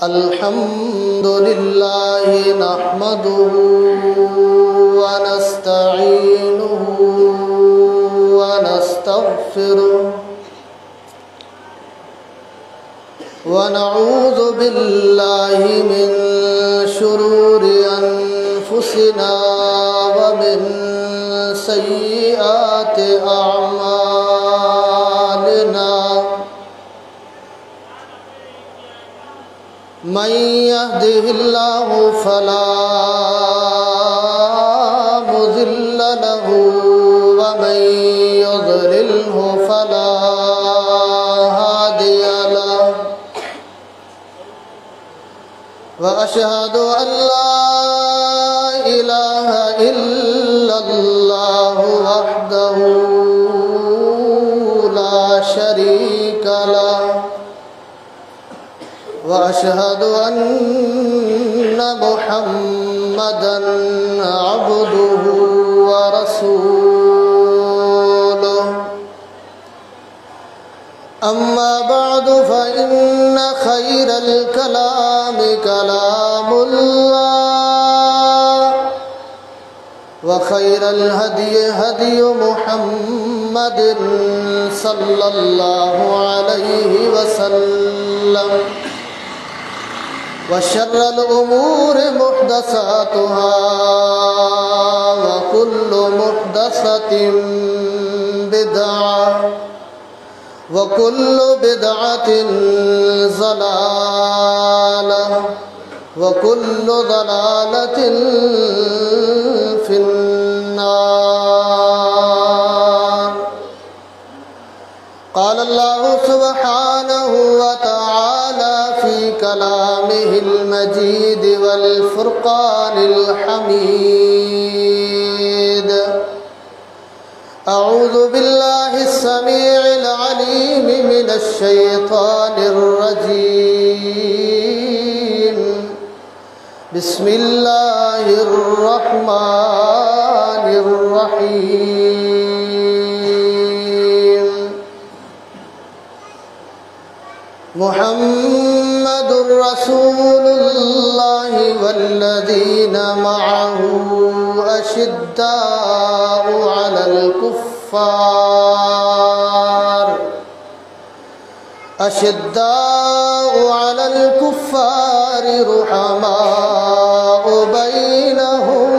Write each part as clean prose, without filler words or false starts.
अल्हम्दुलिल्लाहि नहमदुहु व नस्तईनुहु व नस्तगफिरुह व नऊज़ु बिल्लाहि मिन शुरूरि अनफुसिना व मिन सय्यिआति अअमालिना मन यहदिहिल्लाहु फला मुज़िल्ल लहु व मन युज़लिल्हु फला हादिय लहु व अशहदु अल्ला इलाहा इल्लल्लाहु वहदहु ला शरीका लहु व अशहदु अन्ना मुहम्मदन अब्दुहु व रसूलुहु अम्मा बअदु फ़इन्न खैरल कलामि कलामुल्लाह व खैरल हदि हदि मुहम्मदिन सल्लल्लाहु अलैहि वसल्लम व शर्रल उमूरि मुहदसातुहा व कुल्लु मुहदसतिन बिदअह व कुल्लु बिदअतिन ज़लालह व कुल्लु ज़लालतिन फिन्नार। क़ाल अल्लाहु सुब्हानहु व तआला फ़ी कलामिहिल मजीद वल फ़ुरक़ानिल हमीद। अऊज़ु बिल्लाहिस समीइल अलीम मिनश शैतानिर रजीम। बिस्मिल्लाहिर रहमानिर रहीम। मुहम्मदुर रसूलुल्लाहि वल्लज़ीना मअहु अशिद्दाउ अलल कुफ्फार रुहमाउ बैनहुम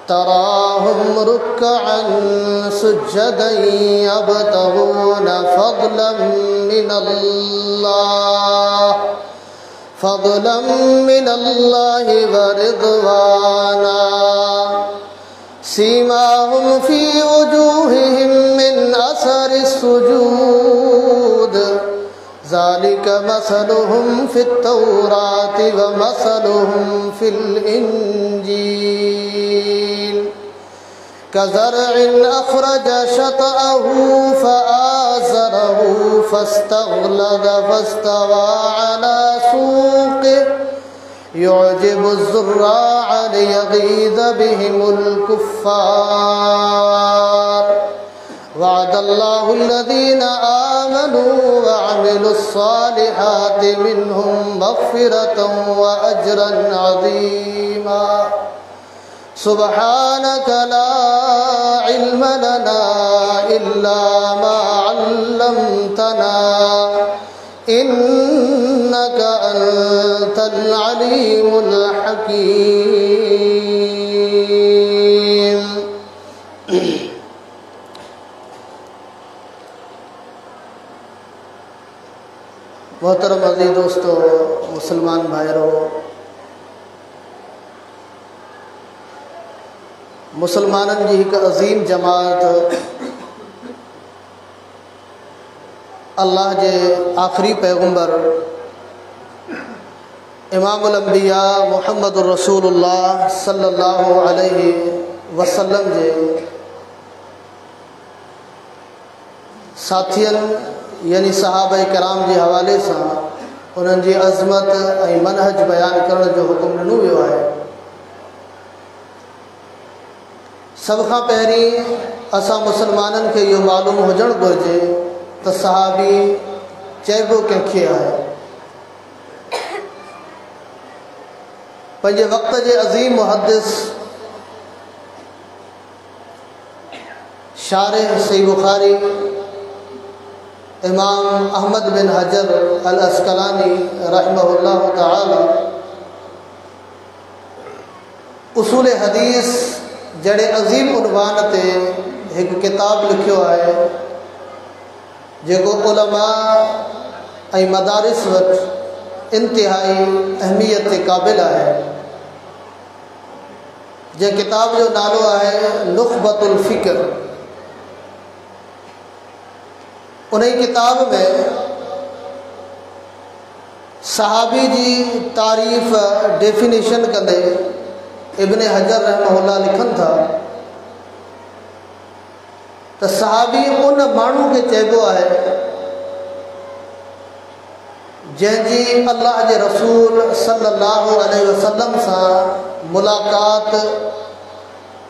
तराहुम रुक्कअन सुज्जदन यब्तगून फضलन मिनल्लाहि व रिज़वाना सीमाहुम फी वजूहिहिम मिन असरिस सुजूद ज़ालिका मसलुहुम फित तौराति व मसलुहुम फिल इंजील कज़रइन अख़रज शतअहु फ़आज़रहु फ़स्तग़लज़ फ़स्तवा अला सूक़िहि युअजिबु ज़ुर्राअ लियग़ीज़ बिहिमुल कुफ़्फ़ार। वअदल्लाहु अल्लज़ीना आमनू व अमिलुस्सालिहाति मिनहुम मग़फ़िरतन व अजरन अज़ीमा। सुब्हानक ला इल्म लना इल्ला मा अल्लमतना इन्नक अंतल अलीमुल हकीम। मोहतरम अज़ीज़ दोस्तों, मुसलमान भाइयों, मुसलमानन जी हिक अज़ीम जमात अल्लाह जे आखिरी पैगंबर इमामुल अंबिया मुहम्मदुर रसूलुल्लाह सल्लल्लाहु अलैहि वसल्लम जे साथियन यानी सहाबा कराम के हवाले से उन्हनि जी अज़मत ऐं मनहज बयान करण जो हुकुम ॾिनो वियो आहे। सब खां पहिरीं असां मुसलमाननि खे इहो मालूम हुजणु घुरिजे त त सहाबी चइबो कंहिंखे आहे। पंहिंजे वक़्त जे अज़ीम मुहद्दिस शारिह सही बुखारी इमाम अहमद बिन हजर अल अस्कलानी रहमहुल्लाह ताला उसूल हदीस जड़े अज़ीम उनवान ते एक किताब लिखियो है जेको उलमा ऐं मदारिस वटि इंतिहाई अहमियत के क़ाबिल है। जे किताब जो नालो है नुख़बतुल फ़िक्र। उन किताब में सहाबी जी तारीफ़ डेफिनेशन कंदे इब्न हजर रहमहुल्लाह लिखन था तो सहाबी उन मानू के चइबो है जंहिंजी अल्लाह के रसूल सल्लल्लाहु अलैहि वसल्लम से मुलाकात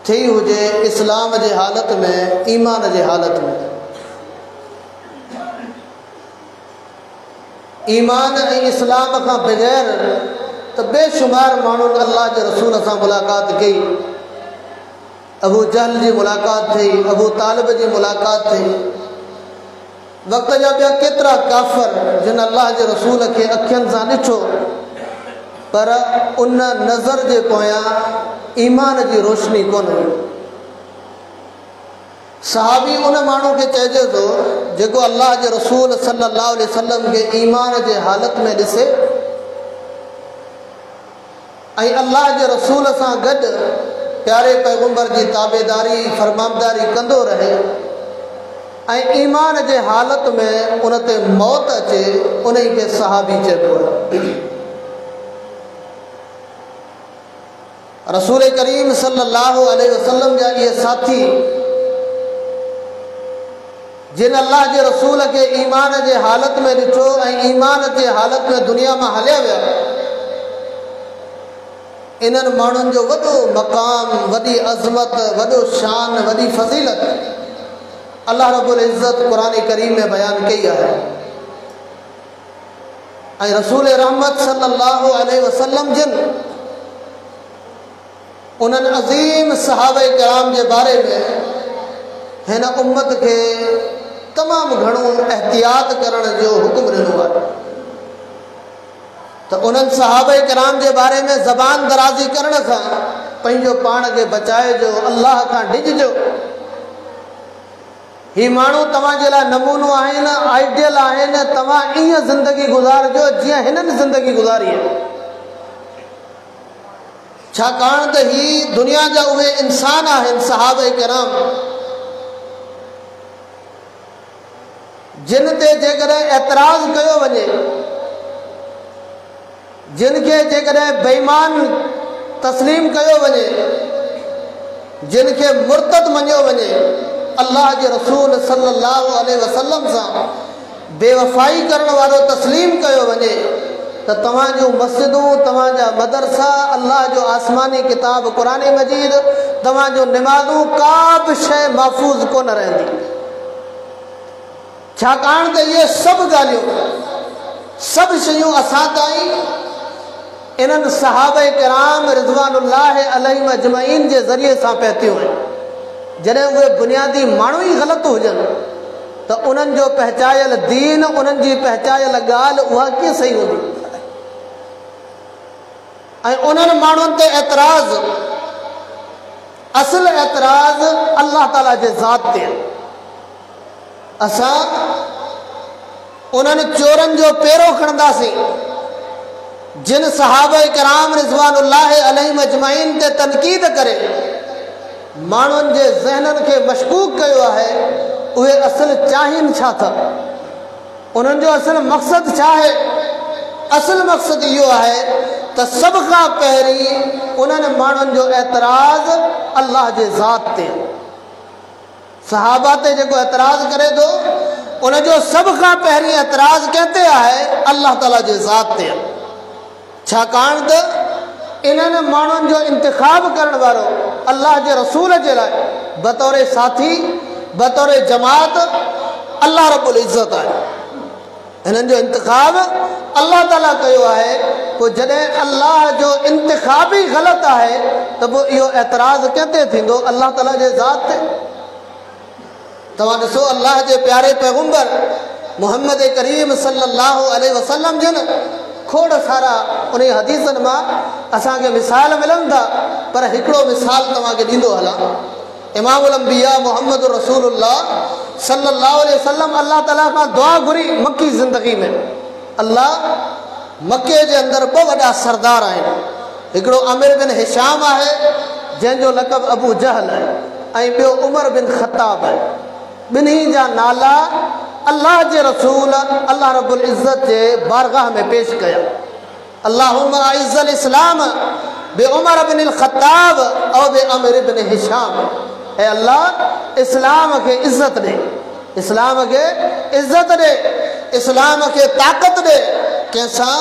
थी हुजे इस्लाम के हालत में, ईमान के हालत में। ईमान और इस्लाम का बगैर तो बेशुमार मानू अल्लाह के रसूल से मुलाकात कई। अबू जहल की मुलाकात थी, अबू तालिब की मुलाकात थी, वक्त जा ॿिया केतिरा काफ़र जिन अल्लाह के रसूल के अखियुनि सां ॾिठो पर उन नज़र के पोयां ईमान की रोशनी कोन हुई। सहाबी उन मानू के चइजे तो जेको अल्लाह के रसूल सल्लल्लाहु अलैहि वसल्लम के ईमान के हालत में ॾिसे ऐं अल्लाह के रसूल से गड प्यारे पैगंबर की ताबेदारी फरमाबदारी कंदो रहे ऐं ईमान के हालत में उनते मौत अचे उन के सहाबी चइबो है। रसूल करीम सल्लल्लाहु अलैहि वसल्लम जा ये साथी जिन अल्लाह के रसूल के ईमान के हालत में ॾिठो ऐं ईमान के हालत में दुनिया में हलिया विया, इन्हनि माण्हुनि जो वॾो मक़ाम, वॾी अज़मत, वॾो शान, वॾी फज़ीलत अल्लाह रब्बुल इज़्ज़त क़ुरान करीम में बयान कई है। ऐं रसूल रहमत सल्लल्लाहु अलैहि वसल्लम जिन उन्हनि अज़ीम सहाबा किराम के बारे में हिन उम्मत के तमाम घणो एहतियात करण जो हुक्म ॾिनो है। तो उन्हनि सहाबा किराम के बारे में ज़बान दराज़ी करण सां पंहिंजो पाण के बचाए जो, अल्लाह का डिजो। ही मानू तव्हांजे लाइ नमूनो आहिनि, आइडियल आहिनि, तव्हां ईअं ज़िंदगी गुज़ारिजो जीअं हिननि ज़िंदगी गुज़ारी है। छाकाणि त ही दुनिया जा उहे इंसान आहिनि सहाबा किराम जिन ते जेकॾहिं एतराज़ कयो वञे, जिनके जेकॾहिं बेईमान तस्लीम कयो वञे, जिनके मुर्तद मञियो वञे, अल्लाह के रसूल सल्लल्लाहु अलैहि वसल्लम सां बेवफ़ाई करण वारो तस्लीम कयो वञे तो तव्हांजूं मस्जिदूं, तव्हांजा मदरसा, अल्लाह जो आसमानी किताब क़ुरान मजीद, तव्हांजूं निमाज़ूं का बि शइ महफ़ूज़ कोन रहंदी। छाकाणि त इहे सभु ॻाल्हियूं, सभु शयूं असां ताईं इन्हनि सहाबा किराम रिज़वानुल्लाह अलैहिम अजमईन के ज़रिए सां पहुतियूं आहिनि। जॾहिं उहे बुनियादी माण्हू ही ग़लति हुजनि तो उन्हनि जो पहचायल दीन, उन्हनि जी पहचायल ॻाल्हि उहा कीअं सही हूंदी। ऐं उन्हनि माण्हुनि ते एतराज़, असल एतराज़ अल्लाह ताला जे ज़ात ते। असां उन्हनि चोरनि जो पेरो खणंदासीं जिन सहाबा किराम रिज़वानुल्लाह अलैहिम अजमईन ते तनकीद करे माण्हुनि जे ज़हननि खे मशकूक कयो आहे, उहे असल चाहिनि छा था, उन्हनि जो असल मक़सद छा है। असल मक़सद इहो आहे त सभ खां पहिरीं उन्हनि माण्हुनि जो एतराज़ अल्लाह जे ज़ात ते। सहाबा ते जेको एतराज़ करे थो उनजो सभ खां पहिरीं एतराज़ कंहिंते आहे, अल्लाह ताला जे ज़ात ते। छाकाणि त इन्हनि माण्हुनि जो इंतिखाब करण वारो अल्लाह जे रसूल जे लाइ बतौर साथी, बतौर जमात अल्लाह रब्बुल इज़्ज़त आहे। हिननि जो इंतिखाब अल्लाह ताला कयो आहे। पोइ जॾहिं अल्लाह जो इंतिखाब ई ग़लति आहे त पोइ इहो एतिराज़ कंहिं ते थींदो? अल्लाह ताला जे ज़ात ते। तव्हां ॾिसो अल्लाह जे प्यारे पैगंबर मुहम्मद करीम सल्लल्लाहु अलैहि वसल्लम जिन खोड़ सारा उन हदीसनि मां असांखे मिसाल मिलनि था, पर हिकिड़ो मिसाल तव्हांखे ॾींदो हलां। इमामुल अंबिया मुहम्मद रसूलुल्लाह सल्लल्लाहु अलैहि वसल्लम अल्लाह ताला खां दुआ घुरी मक्की ज़िंदगी में। अल्लाह मके जे अंदरि ॿ वॾा सरदार आहिनि। हिकिड़ो आमिर बिन हिशाम आहे जंहिंजो लक़ब अबू जहल आहे, ऐं ॿियो उमर बिन ख़त्ताब आहे। ॿिन्ही जा नाला अल्लाह जे रसूल अल्लाह रब्बुल इज़्ज़त जे बारगाह में पेश कया। अल्लाहुम्मा अइज़्ज़ल इस्लाम बे उमर बिन ख़त्ताब और बे आमिर बिन हिशाम। ऐं अल्लाह इस्लाम खे इज़्ज़त ॾे, इस्लाम खे इज़्ज़त ॾे, इस्लाम खे ताक़त ॾे। कंहिंसां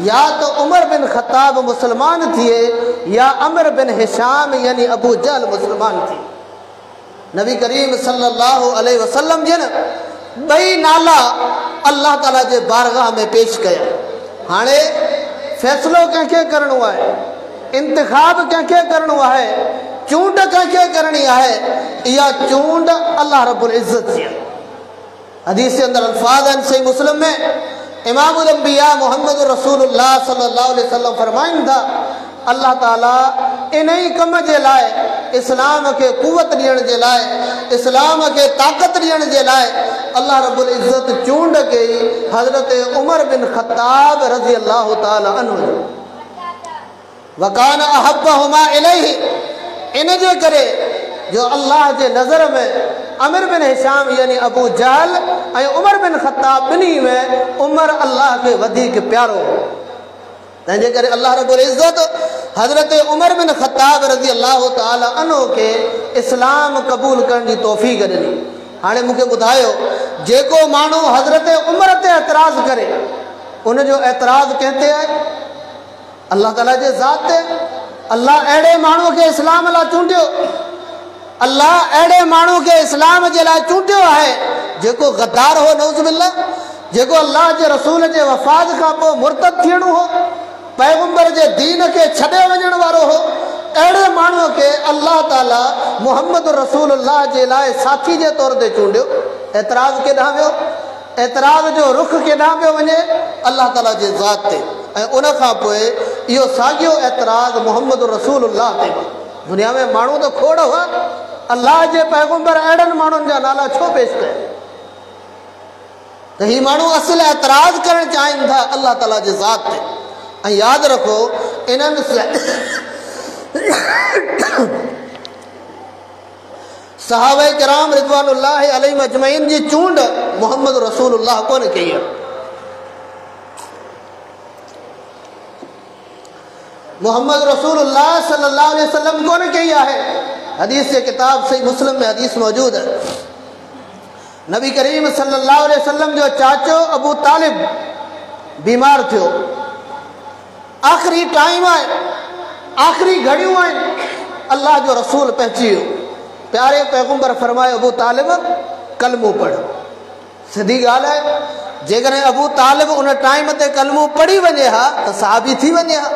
या तो उमर बिन ख़त्ताब मुसलमान थिए या आमिर बिन हिशाम यानी अबू जहल मुसलमान थिए। नबी करीम सल्लल्लाहु अलैहि वसल्लम जिन ॿई नाला अल्लाह ताला जे बारगाह में पेश कया। हाणे फ़ैसिलो कंहिंखे करिणो आहे, इंतिखाब कंहिंखे करिणो आहे, चूंड कंहिंखे करणी आहे, इहा चूंड अल्लाह रब्बुल इज़्ज़त जी आहे। हदीस जे अंदरि अल्फाज़ आहिनि सही मुस्लिम में। इमामुल अंबिया मुहम्मद रसूलुल्लाह सल्लल्लाहु अलैहि वसल्लम फरमाइनि था अल्लाह ताला इन ई कम जे लाइ, इस्लाम खे कुवत ॾियण जे लाइ, इस्लाम खे ताक़त ॾियण जे लाइ अल्लाह रब्बुल इज़्ज़त चूंड कई हज़रत उमर बिन ख़त्ताब रज़ी अल्लाह ताला अन्हु। वकान अहब्बहुमा इलैहि, इन जे करे जो अल्लाह जे नज़र में आमिर बिन हिशाम यानी अबू जहल ऐं उमर बिन ख़त्ताब ॿिन्ही में उमर अल्लाह खे वधीक प्यारो। तंहिंजे करे अल्लाह रब्बुल इज़्ज़त हज़रत उमर बिन ख़त्ताब रज़ी अल्लाह ताला अन्हु खे इस्लाम क़बूल करण जी तौफ़ीक़ ॾिनी। हाणे मूंखे ॿुधायो, जेको माण्हू हज़रत उमर ते एतिराज़ करे उनजो एतिराज़ कंहिं ते आहे? अल्लाह ताला जे ज़ात ते। अल्लाह अहिड़े माण्हू खे इस्लाम लाइ चूंडियो, अल्लाह अहिड़े माण्हू खे इस्लाम जे लाइ चूंडियो आहे जेको गद्दार हो, नऊज़ बिल्लाह, जेको अल्लाह जे रसूल जे वफ़ात खां पोइ मुर्तद थियणो हो, पैगंबर जे दीन खे छॾे वञण वारो हो। अहिड़े माण्हूअ खे अल्लाह ताला मुहम्मद रसूलुल्लाह जे लाइ साथी जे तौर ते चूंडियो। एतिराज़ केॾांहुं वियो? एतिराज़ जो रुख केॾांहुं पियो वञे? अल्लाह ताला जे ज़ात ते। ऐं उन खां पोइ इहो साॻियो एतिराज़ मुहम्मद रसूलुल्लाह ते। दुनिया में माण्हू त खोड़ हुआ, अल्लाह जे पैगंबर अहिड़नि माण्हुनि जा नाला छो पेश कया? त ही माण्हू असल एतिराज़ करणु चाहिनि था अल्लाह ताला जे ज़ात ते। ऐं यादि रखो, इन्हनि सहाबा किराम रिज़वानुल्लाहि अलैहिम अजमईन जी चूंड मुहम्मद रसूलुल्लाह कोन कई आहे। मुहम्मद रसूलुल्लाह सल्लल्लाहु अलैहि वसल्लम कोन कई आहे। हदीस जे किताब सही मुस्लिम में हदीस मौजूद है। नबी करीम सल्लल्लाहु अलैहि वसल्लम जो चाचो अबू तालिब बीमार थियो। आख़िरी टाइम आहे, आख़िरी घड़ियूं आहिनि, अल्लाह जो रसूल पहुची वियो। प्यारे पैगंबर फरमायो अबू तालिब कलमो पढ़। सिधी ॻाल्हि आहे, जेकॾहिं अबू तालिब उन टाइम ते कलमो पढ़ी वञे हा त सहाबी थी वञे हा।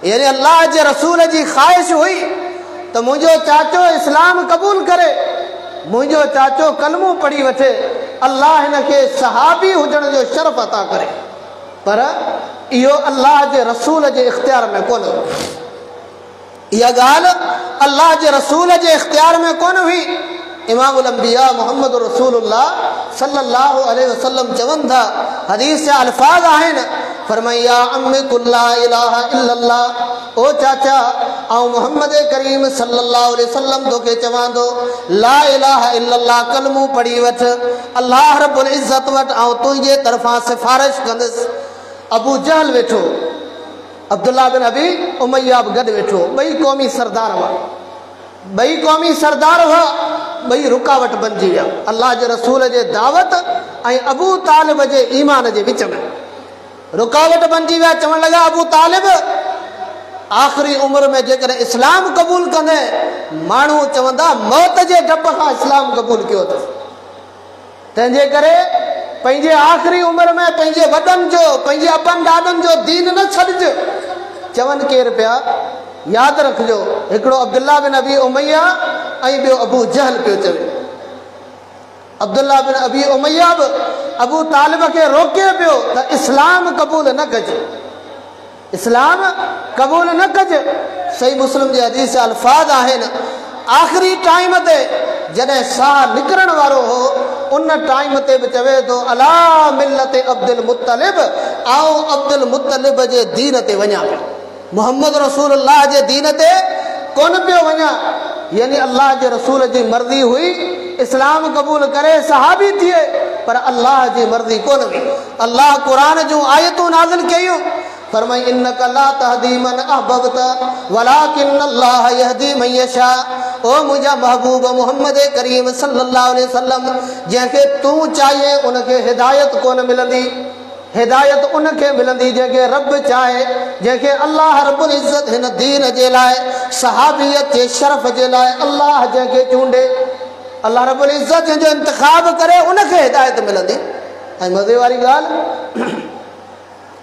यानी अल्लाह जे रसूल जी ख़्वाहिश हुई त मुंहिंजो चाचो इस्लाम क़बूल करे, मुंहिंजो चाचो कलमो पढ़ी वठे, अल्लाह हिन खे सहाबी हुजण जो शरफ़ अता करे। पर इहो अल्लाह जे रसूल जे इख़्तियार में कोन हो। इहा ॻाल्हि अल्लाह जे रसूल जे इख़्तियार में कोन हुई। इमामुल अंबिया मुहम्मद रसूलुल्लाह सल्लल्लाहु अलैहि वसल्लम चवनि था, हदीस जा अल्फाज़ आहिनि, फरमाया अम्मी कुल ला इलाहा इल्लल्लाह, ओ चाचा ऐं मुहम्मद करीम सल्लल्लाहु अलैहि वसल्लम तोखे चवां थो ला इलाहा इल्लल्लाह कलमो पढ़ी वठ, अल्लाह रब्बुल इज़्ज़त वटि ऐं तुंहिंजे तरफ़ां सिफारिश कंदुसि। अबू जहल वेठो, अब्दुल्ला बिन अबी उमैया बि गॾु वेठो। ॿई क़ौमी सरदार हुआ, ॿई क़ौमी सरदार हुआ, ॿई रुकावट बणिजी विया अल्लाह जे रसूल जे दावत ऐं अबू तालिब जे ईमान जे विच में। रुकावट बणिजी विया। चवण लॻा अबू तालिब आख़िरी उमिरि में जेकॾहिं इस्लाम क़बूल कंदे, माण्हू चवंदा मौत जे डप खां इस्लाम क़बूल कयो अथसि। तंहिंजे करे पंहिंजे आख़िरी उमिरि में पंहिंजे वॾनि जो पंहिंजे अबनि ॾाॾनि जो दीन न छॾिजो। चवनि केरु पिया, यादि रखिजो, हिकिड़ो अब्दुल्ला बिन अबी उमैया ऐं ॿियो अबू जहल पियो चवे। अब्दुल्ला बिन अबी उमैया बि अबू तालिब खे रोके पियो त इस्लाम क़बूल न कजे, इस्लाम क़बूल न कजे। सही मुस्लिम जे हदीस जा अल्फाज़ आहिनि, आख़िरी टाइम ते जॾहिं साह निकिरण वारो हो उन टाइम ते बि चवे थो अला मिल्लत अब्दुल मुत्तलिब, आऊं अब्दुल मुत्तलिब जे दीन ते वञा पियो, मोहम्मद रसूलुल्लाह जे दीन ते कोन पियो वञा। यानी अल्लाह जे रसूल जी मर्ज़ी हुई इस्लाम क़बूल करे सहाबी थिए, पर अल्लाह जी मर्ज़ी कोन हुई। अल्लाह क़ुरान जूं आयतूं नाज़िल कयूं, फरमाई इन्नका ला तहदी मन अहबब्त वलाकिन्नल्लाह यहदी मन यशा। ओ मुंहिंजा महबूब मोहम्मद करीम सल्लल्लाहु अलैहि वसल्लम, जंहिंखे तूं चाहे उनखे हिदायत कोन मिलंदी, हिदायत उनखे मिलंदी जंहिंखे रब चाहे, जंहिंखे अल्लाह रब्बुल इज़्ज़त हिन दीन जे लाइ सहाबियत जे शरफ़ जे लाइ अल्लाह जंहिंखे चूंडे, अल्लाह रब्बुल इज़्ज़त जंहिंजो इंतिखाब करे उनखे हिदायत मिलंदी। ऐं मज़े वारी ॻाल्हि,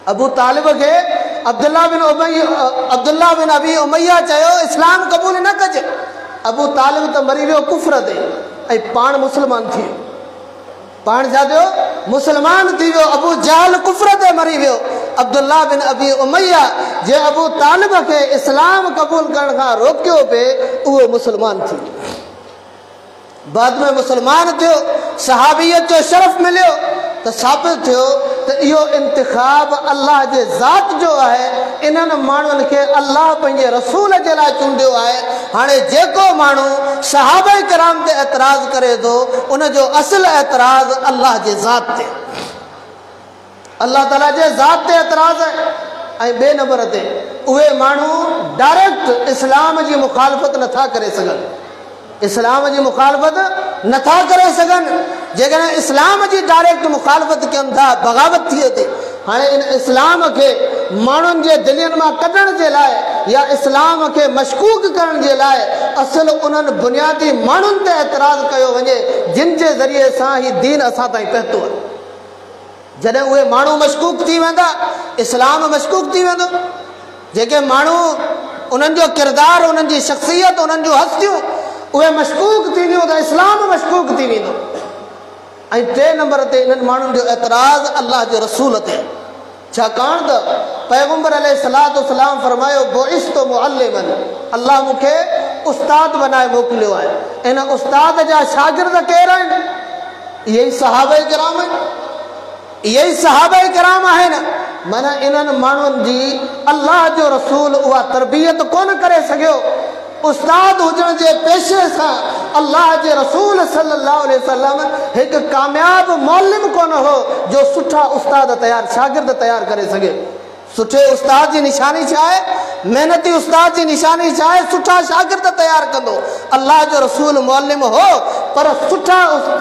अबू तालिब खे अब्दुल्ला बिन अबी उमैया चयो इस्लाम क़बूल न कजे। अबू तालिब त मरी वियो कुफ्र ते ऐं पाण मुस्लमान थी वियो, पाण छा थियो, मुस्लमान थी वियो। अबू जहल कुफ्र ते मरी वियो। अब्दुल्ला बिन अबी उमैया जे अबू तालिब खे इस्लाम क़बूल करण खां रोकियो पिए, उहो मुस्लमान थी वियो, बाद में मुस्लमान थियो, सहाबियत जो शरफ़ मिलियो, त साबित थियो त इहो इंतिखाब अल्लाह जे ज़ात जो आहे। इन्हनि माण्हुनि खे अल्लाह पंहिंजे रसूल जे लाइ चूंडियो आहे। हाणे जेको माण्हू सहाबा किराम ते एतिराज़ करे थो उनजो असुल एतिराज़ अल्लाह जे ज़ात ते, अल्लाह ताला जे ज़ात ते एतिराज़ आहे। ऐं ॿिए नंबर ते उहे माण्हू डायरेक्ट इस्लाम जी मुखालफ़त नथा करे सघनि, इस्लाम जी मुखालफ़त नथा करे सघनि। जेकॾहिं इस्लाम जी डायरेक्ट मुखालफ़त कनि था बग़ावत थिए थी। हाणे इन इस्लाम खे माण्हुनि जे दिलनि मां कढण जे लाइ या इस्लाम खे मशकूक करण जे लाइ असुल उन्हनि बुनियादी माण्हुनि ते एतिराज़ कयो वञे जिन जे ज़रिए सां ही दीन असां ताईं पहुतो आहे। जॾहिं उहे माण्हू मशकूक थी वेंदा, इस्लाम मशकूक थी वेंदो। जेके माण्हू उन्हनि जो किरदारु, उन्हनि जी शख़्सियत, उन्हनि जूं हस्तियूं उहे मशकूक थींदियूं त इस्लाम मशकूक थी वेंदो। ऐं टे नंबर ते इन्हनि माण्हुनि जो एतिराज़ अल्लाह जे रसूल ते, छाकाणि त पैगम्बर अलैहिस्सलातु वस्सलाम फरमायो बुइस्तु मुअल्लिमन, अल्लाह मूंखे उस्ताद बनाए मोकिलियो आहे। इन उस्ताद जा शागिर्द केरु आहिनि? इहे ई सहाबा किराम आहिनि, इहे ई सहाबा किराम आहिनि। माना इन्हनि माण्हुनि जी अल्लाह जो रसूल उहा तरबियत कोन करे सघियो। उस्ताद हुजण जे पेशे सां अल्लाह जे रसूल सल्लल्लाहु अलैहि वसल्लम हिकु कामयाब मौलिम कोन हो जो सुठा उस्ताद तयारु, शागिर्द तयारु करे सघे। सुठे उस्ताद जी निशानी छा आहे? महिनती उस्ताद जी निशानी छा आहे? सुठा शागिर्द तयारु कंदो। अल्लाह जो रसूल मौलिम हो, पर सुठा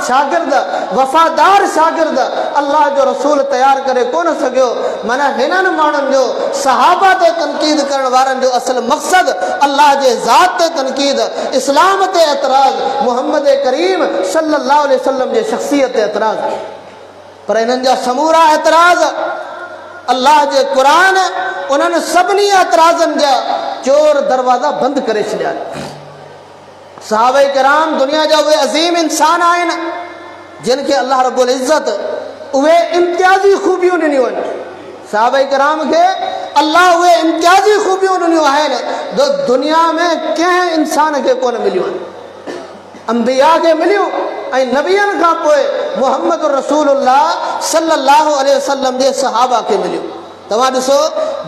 शागिर्द, वफ़ादार शागिर्द अल्लाह जो रसूल तयारु करे कोन सघियो। माना हिननि माण्हुनि जो सहाबा ते तनक़ीद करण वारनि जो असुल मक़सदु अल्लाह जे ज़ात ते तनक़ीद, इस्लाम ते एतिराज़, मुहम्मद करीम सल्लल्लाहु अलैहि वसल्लम जे शख़्सियत ते एतिराज़। पर हिननि जा समूरा एतिराज़ अल्लाह जे क़ुरान उन्हनि सभिनी एतिराज़नि जा चोर दरवाज़ा बंदि करे छॾिया। सहाबा किराम दुनिया जा उहे अज़ीम इंसान आहिनि जिन खे अल्लाह रब्बुल इज़्ज़त उहे इम्तियाज़ी ख़ूबियूं ॾिनियूं आहिनि। सहाबा किराम खे अल्लाह उहे इम्तियाज़ी ख़ूबियूं ॾिनियूं आहिनि जो दुनिया में कंहिं इंसान खे कोन मिलियूं आहिनि। अंबिया खे मिलियूं ऐं नबियनि खां पोइ मुहम्मद रसूलुल्लाह सल्लल्लाहु अलैहि वसल्लम जे सहाबा खे मिलियूं। तव्हां ॾिसो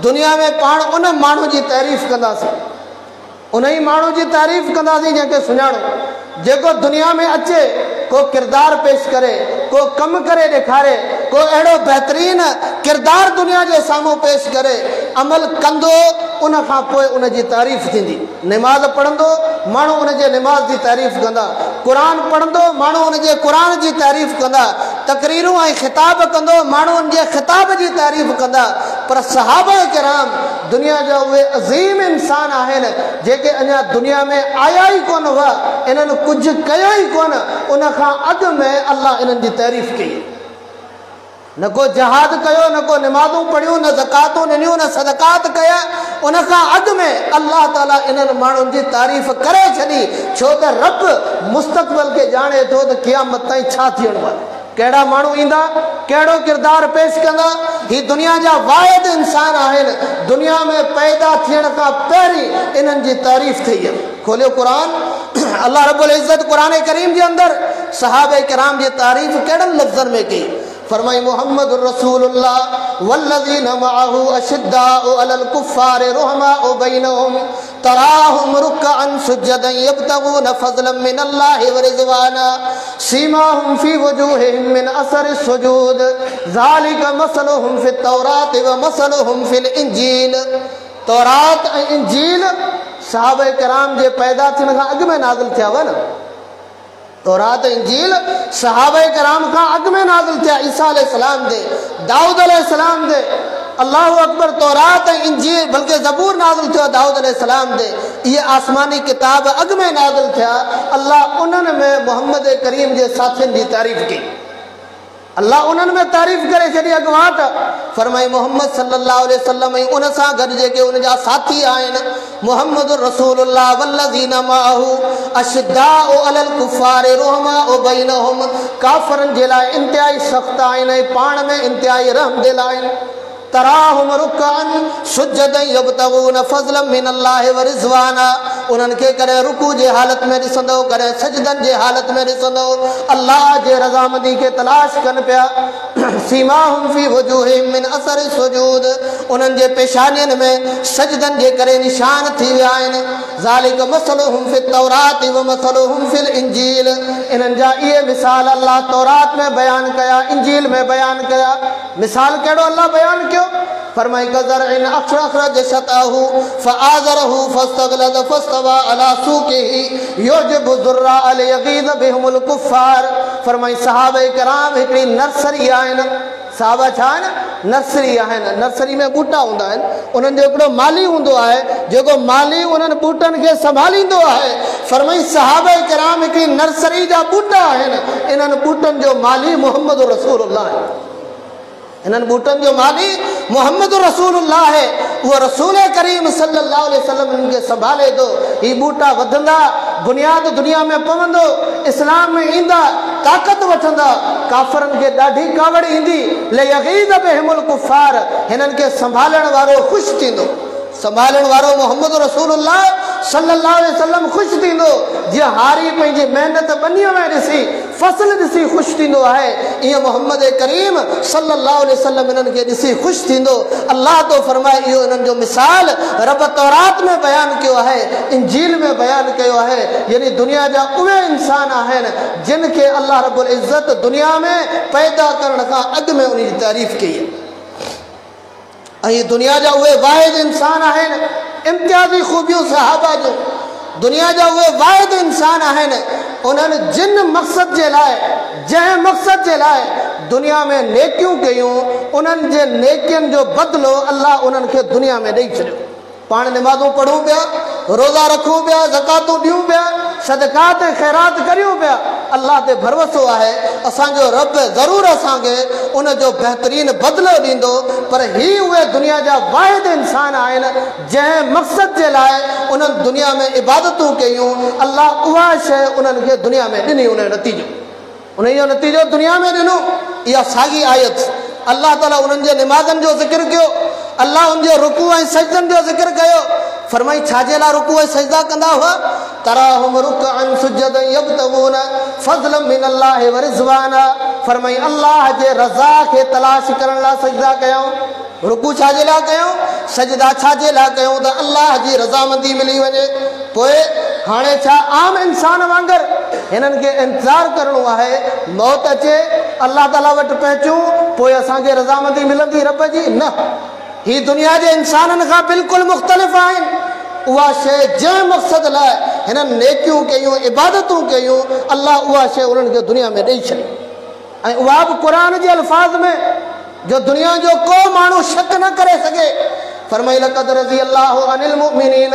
दुनिया में पाण उन माण्हू जी तारीफ़ कंदासीं, उन ई माण्हू जी तारीफ़ कंदासीं जंहिंखे सुञाणो, जेको दुनिया में अचे, को किरदारु पेश करे, को कमु करे ॾेखारे, को अहिड़ो बहितरीन किरदारु दुनिया जे साम्हूं पेश करे, अमल कंदो, उन खां पोइ उन जी तारीफ़ थींदी। निमाज़ पढ़ंदो, माण्हू उन जे निमाज़ जी तारीफ़ कंदा। क़ुरान पढ़ंदो, माण्हू उन जे क़ुरान जी तारीफ़ कंदा। तकरीरूं ऐं ख़िताब कंदो, माण्हुनि जे ख़िताब जी तारीफ़ कंदा। पर सहाबा किराम दुनिया जा उहे अज़ीम इंसान आहिनि जेके अञा दुनिया में आया ई कोन हुआ, इन्हनि कुझु कयो ई कोन, उन खां अॻु में अल्लाह इन्हनि जी तारीफ़ कई। न को जहाद कयो, न को निमाज़ूं पढ़ियूं, न ज़कातूं ॾिनियूं, न सदकात कया, उन खां अॻु में अल्लाह ताला इन्हनि माण्हुनि जी तारीफ़ करे छॾी। छो त रब मुस्तक़बिल खे ॼाणे थो त क़यामत ताईं छा थियणो आहे, कहिड़ा माण्हू ईंदा, कहिड़ो किरदारु पेश कंदा। ही दुनिया जा वाहिद इंसान आहिनि, दुनिया में पैदा थियण खां पहिरीं इन्हनि जी तारीफ़ थी आहे। खोलियो क़ुरान, अल्लाह रब्बुल इज़्ज़त क़ुरान करीम जे अंदरि सहाबे किराम जी तारीफ़ कहिड़नि लफ़्ज़नि में कई। फरमाई मुहम्मदुर रसूलुल्लाह वल्लज़ीना मअहू अशिद्दाउ अलल कुफ़्फ़ारि रुहमाउ बैनहुम तराहुम रुक्अन सुज्जदन यब्तगून फज़लन मिनल्लाहि व रिज़वाना सीमाहुम फी वजूहिहिम मिन असरिस सुजूद ज़ालिका मसलुहुम फित तौरात व मसलुहुम फिल इंजील। तौरात ऐं इंजील सहाबे किराम जे पैदा थियण खां अॻु में नाज़िल थिया हुआ न। तौरात इंजील सहाबे किराम खां अॻु में नाज़िल थिया, ईसा अलैहिस्सलाम दे, दाऊद अलैहिस्सलाम दे। अल्लाहु अकबर, तौरात ऐं इंजील बल्कि ज़बूर नाज़िल थियो दाऊद अलैहिस्सलाम दे। इहे आसमानी किताब अॻु में नाज़िल थिया। अल्लाह उन्हनि में मोहम्मद करीम जे साथियुनि जी तारीफ़ कई। अल्लाह उन्हनि में तारीफ़ करे छॾी अॻुवाट। फरमाई मोहम्मद सल्लल्लाहु अलैहि वसल्लम ऐं उन सां गॾु जेके उन जा साथी आहिनि, मुहम्मदुर रसूलुल्लाह वल्लज़ीना मअहू अशिद्दाउ अलल कुफ़्फ़ारि रुहमाउ बैनहुम, काफ़िरनि जे लाइ इंतिहाई सख़्त आहिनि ऐं पाण में इंतिहाई रहम दिल आहिनि। तराहुम रुक्अन सुज्जदन यब्तगून फज़लन मिनल्लाहि व रिज़वाना, उन्हनि खे कॾहिं रुकू जे हालत में ॾिसंदो, कॾहिं सजदनि जे हालत में ॾिसंदो, अल्लाह जे रज़ामंदी खे तलाश कनि पिया। सीमाहुम फी वजूहिहिम मिन असरि सुजूद, उन्हनि जे पेशानियुनि में सजदनि जे करे निशान थी विया आहिनि। ज़ालिका मसलुहुम फित तौरात व मसलुहुम फिल इंजील, इन्हनि जा इहे मिसाल अल्लाह तौरात में बयान कया, इंजील में बयान कया। मिसाल कहिड़ो अल्लाह बयान कयो? फरमाई कज़रइन अख़रज शतअहू फआज़रहू फस्तग़लज़ फस्तवा अला सूक़िही युजिबु ज़ुर्राअ लियग़ीज़ बिहिमुल कुफ़्फ़ार। फरमाई सहाबे किराम हिकिड़ी नर्सरी आहिनि। सहाबा छा आहिनि? नर्सरी आहिनि। नर्सरी में ॿूटा हूंदा आहिनि, उन्हनि जो हिकिड़ो माली हूंदो आहे जेको माली उन्हनि ॿूटनि खे संभालींदो आहे। फरमाई सहाबे किराम हिकिड़ी नर्सरी जा ॿूटा आहिनि, इन्हनि ॿूटनि जो माली मुहम्मद रसूलुल्लाह आहे। इन्हनि ॿूटनि जो माली मुहम्मद रसूलुल्लाह है। उहो रसूल करीम सल्लल्लाहु अलैहि वसल्लम इन्हनि खे संभाले थो। ही ॿूटा वधंदा, बुनियाद दुनिया में पवंदो, इस्लाम में ईंदा, ताक़त वठंदा, काफ़िरनि खे ॾाढी कावड़ ईंदी। लियग़ीज़ बिहिमुल कुफ़्फ़ार, हिननि खे संभालण वारो ख़ुशि थींदो। संभालण वारो मोहम्मद रसूलुल्लाह सल्लल्लाहु अलैहि वसल्लम ख़ुशि थींदो। जीअं हारी पंहिंजी महिनत ॿनीअ में ॾिसी फसल ॾिसी ख़ुशि थींदो आहे, ईअं मोहम्मद करीम सल्लल्लाहु अलैहि वसल्लम इन्हनि खे ॾिसी ख़ुशि थींदो। अल्लाह तो फरमाए इहो इन्हनि जो मिसाल रब तौरात में बयानु कयो आहे, इंजील में बयानु कयो आहे। यानी दुनिया जा उहे इंसान आहिनि जिन खे अल्लाह रब्बुल इज़्ज़त दुनिया में पैदा करण खां अॻु में उन जी तारीफ़ कई आहे। ऐं दुनिया जा उहे वाहिद इंसान आहिनि, इम्तियाज़ी ख़ूबियूं सहाबा जूं। दुनिया जा उहे वाहिद इंसान आहिनि, उन्हनि जिन मक़सद जे लाइ, जंहिं मक़सद जे लाइ दुनिया में नेकियूं कयूं, उन्हनि जे नेकियुनि जो बदिलो अल्लाह उन्हनि खे दुनिया में ॾेई छॾियो। पाण निमाज़ूं पढ़ूं पिया, रोज़ा रखूं पिया, ज़कातूं ॾियूं पिया, सदकात ख़ैरात करियूं पिया, अल्लाह ते भरोसो आहे असांजो रब ज़रूरु असांखे उन जो बहितरीन बदिलो ॾींदो। पर ही उहे दुनिया जा वाहिद इंसान आहिनि जंहिं मक़सद जे लाइ उन्हनि दुनिया में इबादतूं कयूं, अल्लाह उहा शइ उन्हनि खे दुनिया में ॾिनी। उन जो नतीजो दुनिया में ॾिनो। इहा साॻी आयत अल्लाह ताला उन्हनि जे निमाज़नि जो ज़िक्र कयो, अल्लाह उन जे रुकू ऐं सजदनि जो ज़िक्र कयो। फरमाई छाजे लाइ रुकू ऐं सजदा कंदा हुआ? तराहुम रुकअन सुज्जदन यब्तगून फज़लन मिनल्लाहि व रिज़वाना। फरमाई अल्लाह जे रज़ा खे तलाश करण लाइ सजदा कयूं। रुकू छाजे लाइ कयूं? सजदा छाजे लाइ कयूं? त अल्लाह जी रज़ामंदी मिली वञे। पोइ हाणे छा आम इंसान वांगुरु हिननि खे इंतज़ारु करिणो आहे मौत अचे, अल्लाह ताला वटि पहुचूं, पोइ असांखे रज़ामंदी मिलंदी रब जी? न, ही दुनिया जे इंसाननि खां बिल्कुलु मुख़्तलिफ़ आहिनि। उहा शइ जंहिं मक़सद लाइ हिननि नेकियूं कयूं, इबादतूं कयूं, अल्लाह उहा शइ उन्हनि खे दुनिया में ॾेई छॾी। ऐं उहा बि क़ुरान जे अल्फाज़ में जो दुनिया जो को माण्हू शक न करे सघे। फरमाई लक़द रज़ियल्लाहु अनिल मुमिनीन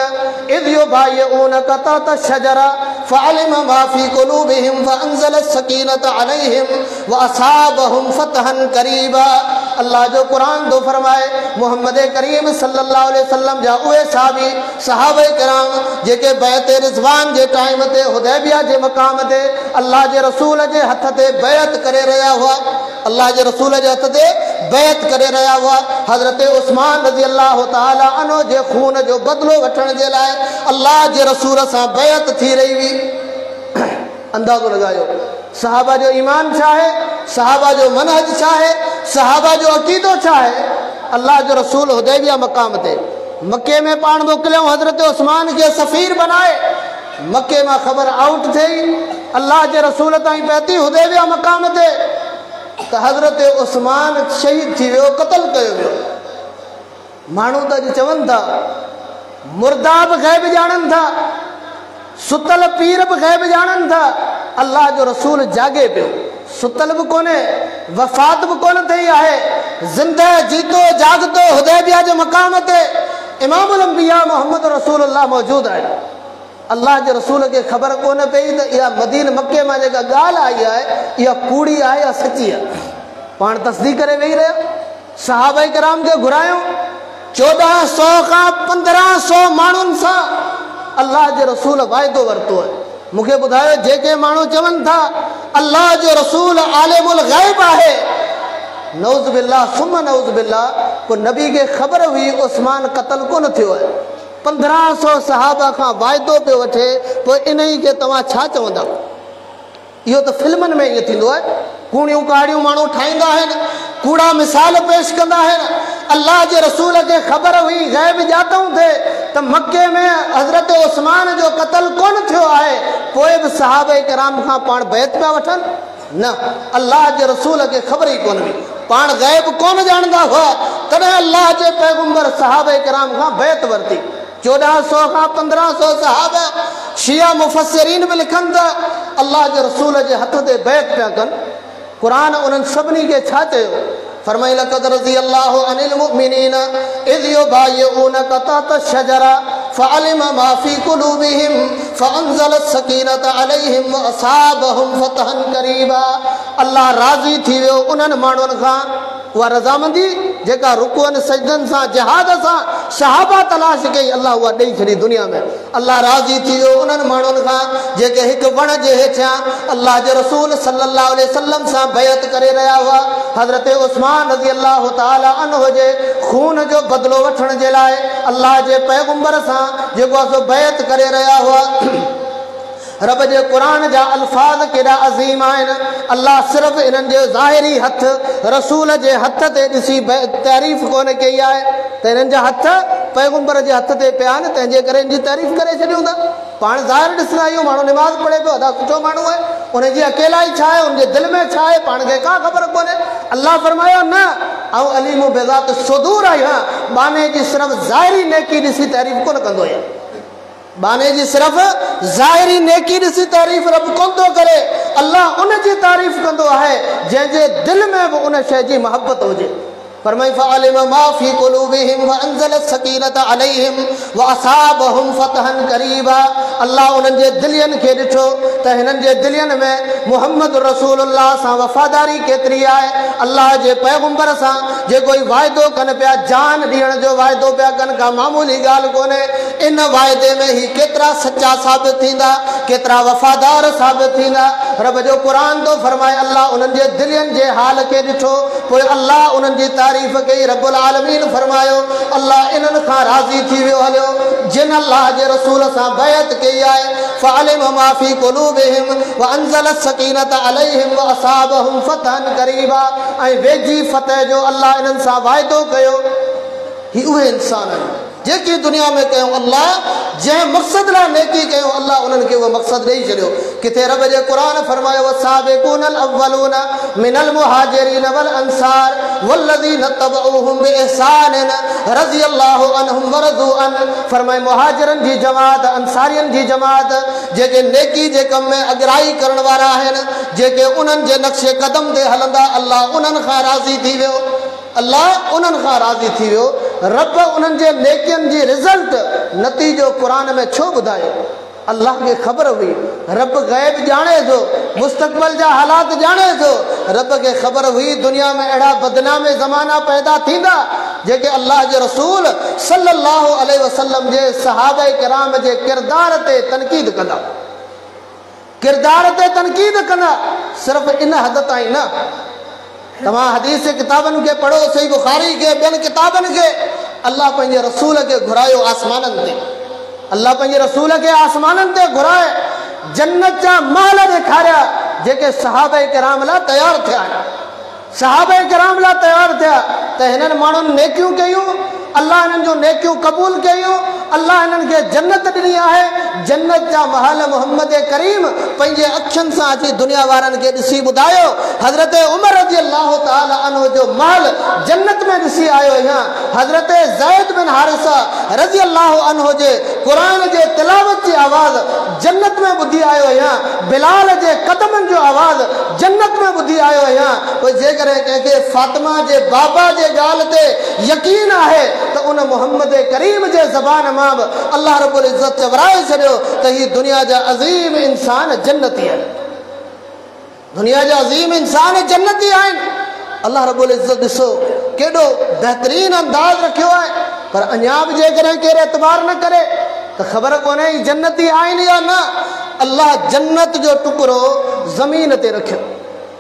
इज़ युबायिऊनका तहत शजरा फ़अलिम मा फ़ी क़ुलूबिहिम फ़अंज़ल सकीनत अलैहिम व असाबहुम फ़तहन क़रीबा। अल्लाह जो क़ुरान दो फरमाए मोहम्मद करीम सल्लल्लाहु अलैहि वसल्लम जा उहे साहबी सहाबे किराम जेके बैत रिज़वान जे टाइम ते हुदैबिया जे मक़ाम ते अल्लाह जे रसूल जे हथ ते बैत करे रहिया हुआ, अल्लाह जे रसूल जे हथ ते बैत करे रहिया हुआ। हज़रत उस्मान रज़ी अल्लाह ताला अन्हु जे खून जो बदिलो वठण जे लाइ अल्लाह जे रसूल सां बैत थी रही हुई। अंदाज़ो लगायो सहाबा जो ईमान छा है, सहाबा जो मनहज छा है, सहाबा जो अक़ीदो छा है। अल्लाह जो रसूल हुदैबिया मक़ाम ते मके में पाण मोकिलियो हज़रत उस्मान खे सफ़ीर बनाए। मके मां ख़बर आउट थी अल्लाह जे रसूल ताईं पहुती हुदैबिया मक़ाम ते त हज़रत उस्मान शहीद थी वियो, क़त्ल कयो वियो। माण्हू त अॼु चवनि था मुर्दा बि ग़ैब ॼाणनि था, सुतल पीर बि ग़ैब ॼाणनि था। अल्लाह जो रसूल जागे पियो, सुतल बि कोन्हे, वफ़ात बि कोन थी आहे, ज़िंदह जीतो जागतो हुदैबिया जे मक़ाम ते इमामुल अंबिया मोहम्मद रसूलुल्लाह मौजूद आहे। अल्लाह जे रसूल खे ख़बर कोन पई त इहा मदीन मके मां जेका ॻाल्हि आई आहे इहा कूड़ी आहे या सची आहे। पाण तस्दीक करे वेही रहिया, सहाबा किराम खे घुरायूं 1400 खां 1500 माण्हुनि सां अल्लाह जे रसूल वाइदो वरितो आहे। मूंखे ॿुधायो जेके माण्हू चवनि था अल्लाह जो रसूल आलिमुल ग़ैब आहे, नऊज़ बिल्लाह सुम नऊज़ बिल्लाह, को नबी खे ख़बर हुई उस्मान क़त्ल कोन थियो आहे, 1500 सहाबा खां वाइदो पियो वठे, पोइ इन ई खे तव्हां छा चवंदा? इहो त फिल्मनि में ईअं थींदो आहे, कूड़ियूं काड़ियूं माण्हू ठाहींदा आहिनि, कूड़ा मिसाल पेश कंदा आहिनि। अल्लाह जे रसूल खे ख़बर हुई ग़ैब ॼातऊं थे त मके में हज़रत उस्मान जो क़त्ल कोन थियो आहे, पोइ बि सहाबे किराम खां पाण बैत पिया वठनि? न, अल्लाह जे रसूल खे ख़बर ई कोन हुई, पाण ग़ैब कोन ॼाणंदा हुआ, तॾहिं अल्लाह जे पैगंबर सहाबे किराम खां बैत वरिती। 1400 खां 1500 सहाबा, शिया मुफ़स्सिरीन बि लिखनि था अल्लाह जे रसूल जे हथ ते बैत पिया कनि। क़ुरान उन्हनि सभिनी खे छा चयो? फरमाई लक़द रज़ियल्लाहु अनिल मुमिनीन इज़ युबायिऊनका तहत शजरा फ़अलिम मा फ़ी क़ुलूबिहिम फ़अंज़ल सकीनत अलैहिम व असाबहुम फ़तहन क़रीबा। अल्लाह राज़ी थी वियो उन्हनि माण्हुनि खां, उहा रज़ामंदी जेका रुकुअनि सजदनि सां जिहाद सां सहाबा तलाश कई, अल्लाह उहा ॾेई छॾी दुनिया में। अल्लाह राज़ी थी वियो उन्हनि माण्हुनि खां जेके हिकु वण जे हेठियां अल्लाह जे रसूल सल्लल्लाहु अलैहि वसल्लम सां बैत करे रहिया हुआ। हज़रत उस्मान रज़ी अल्लाह ताला अन्हु जे खून जो बदिलो वठण जे लाइ अल्लाह जे पैगंबर सां जेको आहे सो बैत करे रहिया हुआ। रब जे क़ुरान जा अल्फाज़ केॾा अज़ीम आहिनि। अल्लाह सिर्फ़ु इन्हनि जो ज़ाहिरी हथ रसूल जे हथ ते ॾिसी तारीफ़ कोन कई आहे त हिननि जा हथ पैगंबर जे हथ ते पिया आहिनि, तंहिंजे करे हिन जी तारीफ़ करे छॾियूं था। पाण ज़ाहिर ॾिसंदा आहियूं, माण्हू निमाज़ पढ़े पियो, अदा सुठो माण्हू आहे, उनजी अकेलाई छा आहे, उनजे दिलि में छा आहे, पाण खे का ख़बर कोन्हे। अल्लाह फरमायो न, ऐं अलीमु बेज़ात सुदूर आहियां, बाने जी सिर्फ़ु ज़ाहिरी नेकी ॾिसी तारीफ़ कोन कंदो आहियां, बाने जी सिर्फ़ ज़ाहिरी नेकी ॾिसी तारीफ़ रब कोन थो करे। अल्लाह उन जी तारीफ़ कंदो आहे जंहिंजे दिलि में बि उन शइ जी मोहबत हुजे। फरमाई फ़अलिम मा फ़ी क़ुलूबिहिम व अंज़ल सकीनत अलैहिम व असाबहुम फ़तहन क़रीबा। अल्लाह उन्हनि जे दिलियनि खे ॾिठो त हिननि जे दिलियनि में मुहम्मद रसूलुल्लाह सां वफ़ादारी केतिरी आहे, अल्लाह जे पैगंबर सां जेको ई वाइदो कनि पिया, जान ॾियण जो वाइदो पिया कनि, का मामूली ॻाल्हि कोन्हे। इन वाइदे में ही केतिरा सचा साबित थींदा, केतिरा वफ़ादार साबित थींदा। रब जो क़ुरान थो फरमाए अल्लाह उन्हनि जे दिलियनि जे हाल खे ॾिठो, पोइ अल्लाह उन्हनि जी तारीफ़ कई। रब्बुल आलमीन फरमायो अल्लाह इन्हनि खां राज़ी थी वियो हलियो जिन अल्लाह जे रसूल सां बैत कई आहे। फ़अलिम मा फ़ी क़ुलूबिहिम व अंज़ल सकीनत अलैहिम व असाबहुम फ़तहन क़रीबा। ऐं वेझी फतह जो अल्लाह इन्हनि सां वाइदो कयो। ही उहे इंसान आहिनि जेकी दुनिया में कयो अल्लाह जंहिं मक़सद लाइ नेकी कयो अल्लाह उन्हनि खे उहो मक़सद ॾेई छॾियो। किथे रब जे क़ुरान फरमायो वसाबिक़ूनल अव्वलून मिनल मुहाजिरीन वल अंसार वल्लज़ीन तबऊहुम बिइहसान रज़ियल्लाहु अन्हुम वरज़ू अन। फरमाए मुहाजिरनि जी जमात अंसारियुनि जी जमात जेके नेकी जे कम में अॻिराई करण वारा आहिनि, जेके उन्हनि जे नक्शे क़दम ते हलंदा अल्लाह उन्हनि खां राज़ी थी वियो। अल्लाह उन्हनि खां राज़ी थी वियो। रब उन्हनि जे नेकियुनि जी रिज़ल्ट नतीजो क़ुरान में छो ॿुधायो? अल्लाह खे ख़बर हुई, रब ग़ैब ॼाणे थो, मुस्तक़बिल जा हालात ॼाणे थो। रब खे ख़बर हुई दुनिया में अहिड़ा बदनामे ज़माना पैदा थींदा जेके अल्लाह जे रसूल सल्लल्लाहु अलैहि वसल्लम जे सहाबा किराम जे किरदार ते तनक़ीद कंदा, किरदार ते तनक़ीद कंदा। सिर्फ़ इन हद ताईं न, तव्हां हदीस किताबनि खे पढ़ो, सही बुखारी खे, ॿियनि किताबनि खे। अल्लाह पंहिंजे रसूल खे घुरायो आसमाननि ते, अल्लाह पंहिंजे रसूल खे आसमाननि ते घुराए जन्नत जा महल ॾेखारिया जेके सहाबा किराम लाइ तयारु थिया आहिनि। सहाबा किराम लाइ तयारु थिया त हिननि माण्हुनि नेकियूं कयूं, अल्लाह हिननि जो नेकियूं क़बूल कयूं, अल्लाह हिननि खे जन्नत ॾिनी आहे। जन्नत जा महल मोहम्मद करीम पंहिंजे अखियुनि सां अची दुनिया वारनि खे ॾिसी ॿुधायो। हज़रत उमर रज़ी अल्लाह ताला अन्हु जो महल जन्नत में ॾिसी आयो आहियां। हज़रत ज़ैद बिन हारिसा रज़ी अल्लाह अन्हु जे क़ुरान जे तिलावत जी आवाज़ जन्नत में ॿुधी आयो आहियां। बिलाल जे क़दमनि जो आवाज़ जन्नत में ॿुधी आयो आहियां। पोइ जेकॾहिं कंहिंखे फातिमा जे बाबा जे ॻाल्हि ते यकीन आहे त उन मोहम्मद करीम जे ज़बान मां बि अल्लाह रब्बुल इज़्ज़त चवराए छॾियो त ही दुनिया जा अज़ीम इंसान जन्नती आहिनि, दुनिया जा अज़ीम इंसान जन्नती आहिनि। अल्लाह रब्बुल इज़्ज़त ॾिसो केॾो बहितरीन अंदाज़ रखियो आहे। पर अञा बि जेकॾहिं केरु एतबार न करे त ख़बर कोन्हे ही जन्नती आहिनि या न। अल्लाह जन्नत जो टुकड़ो ज़मीन ते रखियो,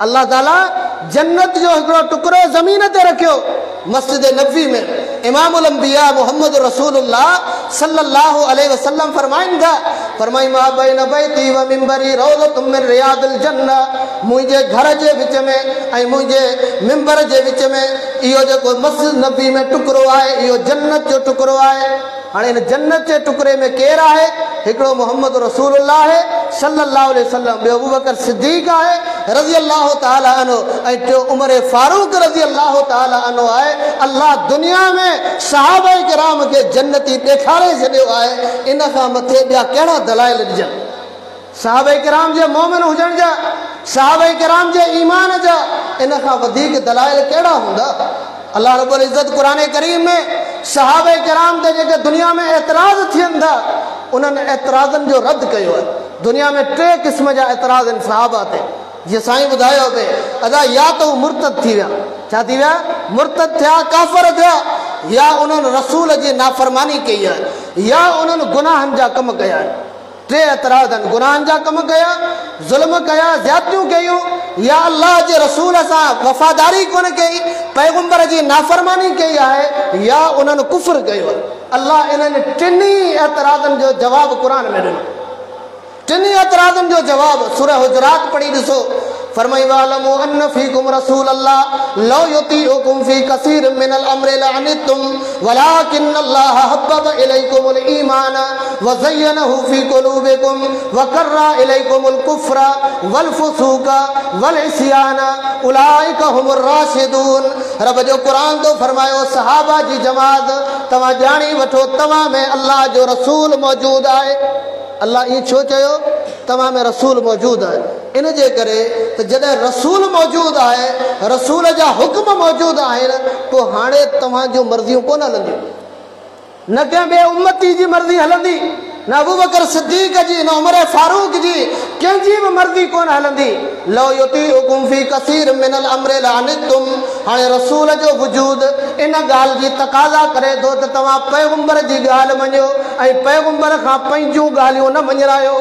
अल्लाह ताला जन्नत जो हिकिड़ो टुकड़ो ज़मीन ते रखियो। मस्जिद नबवी में इमामुल अंबिया मोहम्मद रसूलुल्लाह सल्लल्लाहु अलैहि वसल्लम फरमाइनि था, फरमाई मा बैन बैती व मिंबरी रौज़तुम मिन रियादिल जन्नह। मुंहिंजे घर जे विच में ऐं मुंहिंजे मिंबर जे विच में इहो जेको मस्जिद नबवी में टुकड़ो आहे इहो जन्नत जो टुकड़ो आहे। हाणे हिन जन्नत जे टुकड़े में केरु आहे? हिकिड़ो मोहम्मद रसूलुल्लाह आहे सल्लल्लाहु अलैहि वसल्लम, ॿियो अबू बकर सिद्दीक़ आहे रज़ी अल्लाह ताला अन्हु, ऐं टियों उमर फारूक रज़ी अल्लाह ताला अन्हु आहे। अल्लाह दुनिया में सहाबा किराम खे जन्नती ॾेखारे छॾियो आहे। इन खां मथे ॿिया कहिड़ा दलाइल ॾिजनि? सहाबा किराम जे मोमिन हुजण जा, सहाबा किराम जे ईमान जा इन खां वधीक दलाइल कहिड़ा हूंदा? अल्लाह रब्बुल इज़्ज़त क़ुरान करीम में सहाबा किराम ते जेके दुनिया में एतिराज़ थियनि था उन्हनि एतिराज़नि जो रद्द कयो आहे। दुनिया में 3 क़िस्म जा एतिराज़ आहिनि सहाबा ते। जीअं साईं ॿुधायो पिए अदा या त हू मुर्तद थी विया, छा थी विया? मुर्तद थिया, काफ़िर थिया, या उन्हनि रसूल जी नाफ़रमानी कई आहे, या उन्हनि गुनाहनि जा कम कया आहिनि। 3 एतिराज़ आहिनि, गुनाहनि जा कम कया, ज़ुल्म कया, ज़्यादतियूं कयूं, या अल्लाह जे रसूल सां वफ़ादारी कोन कई, पैगंबर जी नाफ़रमानी कई आहे, या उन्हनि कुफ़्र कयो आहे। अल्लाह इन्हनि 3 एतिराज़नि जो जवाबु क़ुरान में ॾिनो। 3 एतिराज़नि जो जवाबु सूरह हुजरात पढ़ी ॾिसो। फरमाई वालमु अन्न फीकुम रसूल अल्लाह लौ युतीउकुम फी कसीर मिनल अम्रि लअनितुम वलाकिन अल्लाह हब्बब इलैकुमुल ईमान व ज़य्यनहु फी कुलूबिकुम व कर्रा इलैकुमुल कुफ्र वल फुसूका वल इस्यान उलाइका हुमुर राशिदून। रब जो कुरान तो फरमायो सहाबा जी जमात तव्हां ॼाणी वठो तव्हां में अल्लाह जो रसूल मौजूद आहे। अल्लाह ईअं छो चयो? तव्हां में रसूल मौजूद आहे। इन जे करे त जॾहिं रसूल मौजूद आहे, रसूल जा हुक्म मौजूद आहिनि, पोइ हाणे तव्हां जूं मर्ज़ियूं कोन हलंदियूं, न कंहिं ॿिए उम्मती जी मर्ज़ी हलंदी, न अबू बकर सिद्दीक़ जी, न उमर फारूक जी, कंहिंजी बि मर्ज़ी कोन हलंदी। लौ युतीउकुम फी कसीर मिनल अम्रि लअनितुम। हाणे रसूल जो वजूद इन ॻाल्हि जी तक़ाज़ा करे थो त तव्हां पैगंबर जी ॻाल्हि मञो ऐं पैगंबर खां पंहिंजूं ॻाल्हियूं न मञरायो।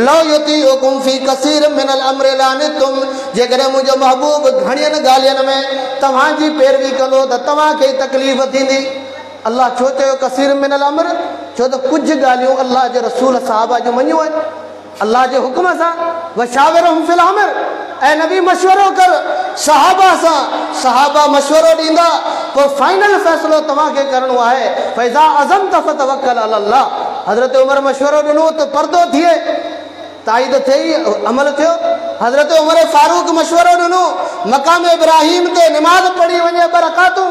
लौ युतीउकुम फी कसीर मिनल अम्रि लअनितुम। जेकॾहिं मुंहिंजो महबूब घणियुनि ॻाल्हियुनि में तव्हांजी पैरवी कंदो त तव्हांखे तकलीफ़ थींदी। अल्लाह छो चयो कसीर मिनल अम्र? छो त कुझु ॻाल्हियूं अल्लाह जे रसूल सहाबा जूं मञियूं आहिनि अल्लाह जे हुक्म सां। वशाविरहुम फिल अम्र, ऐं नबी मशवरो कर सहाबा सां। सहाबा मशवरो ॾींदा पोइ फाइनल फ़ैसिलो तव्हांखे करिणो आहे। फ़ैज़ा अज़मत फ़तवक्कल अलल्लाह। हज़रत उमर मशवरो ॾिनो त पर्दो थिए, ताईद थिए, अमल थियो। हज़रत उमर फारूक मशवरो ॾिनो मक़ाम इब्राहिम ते निमाज़ पढ़ी वञे, बरकातूं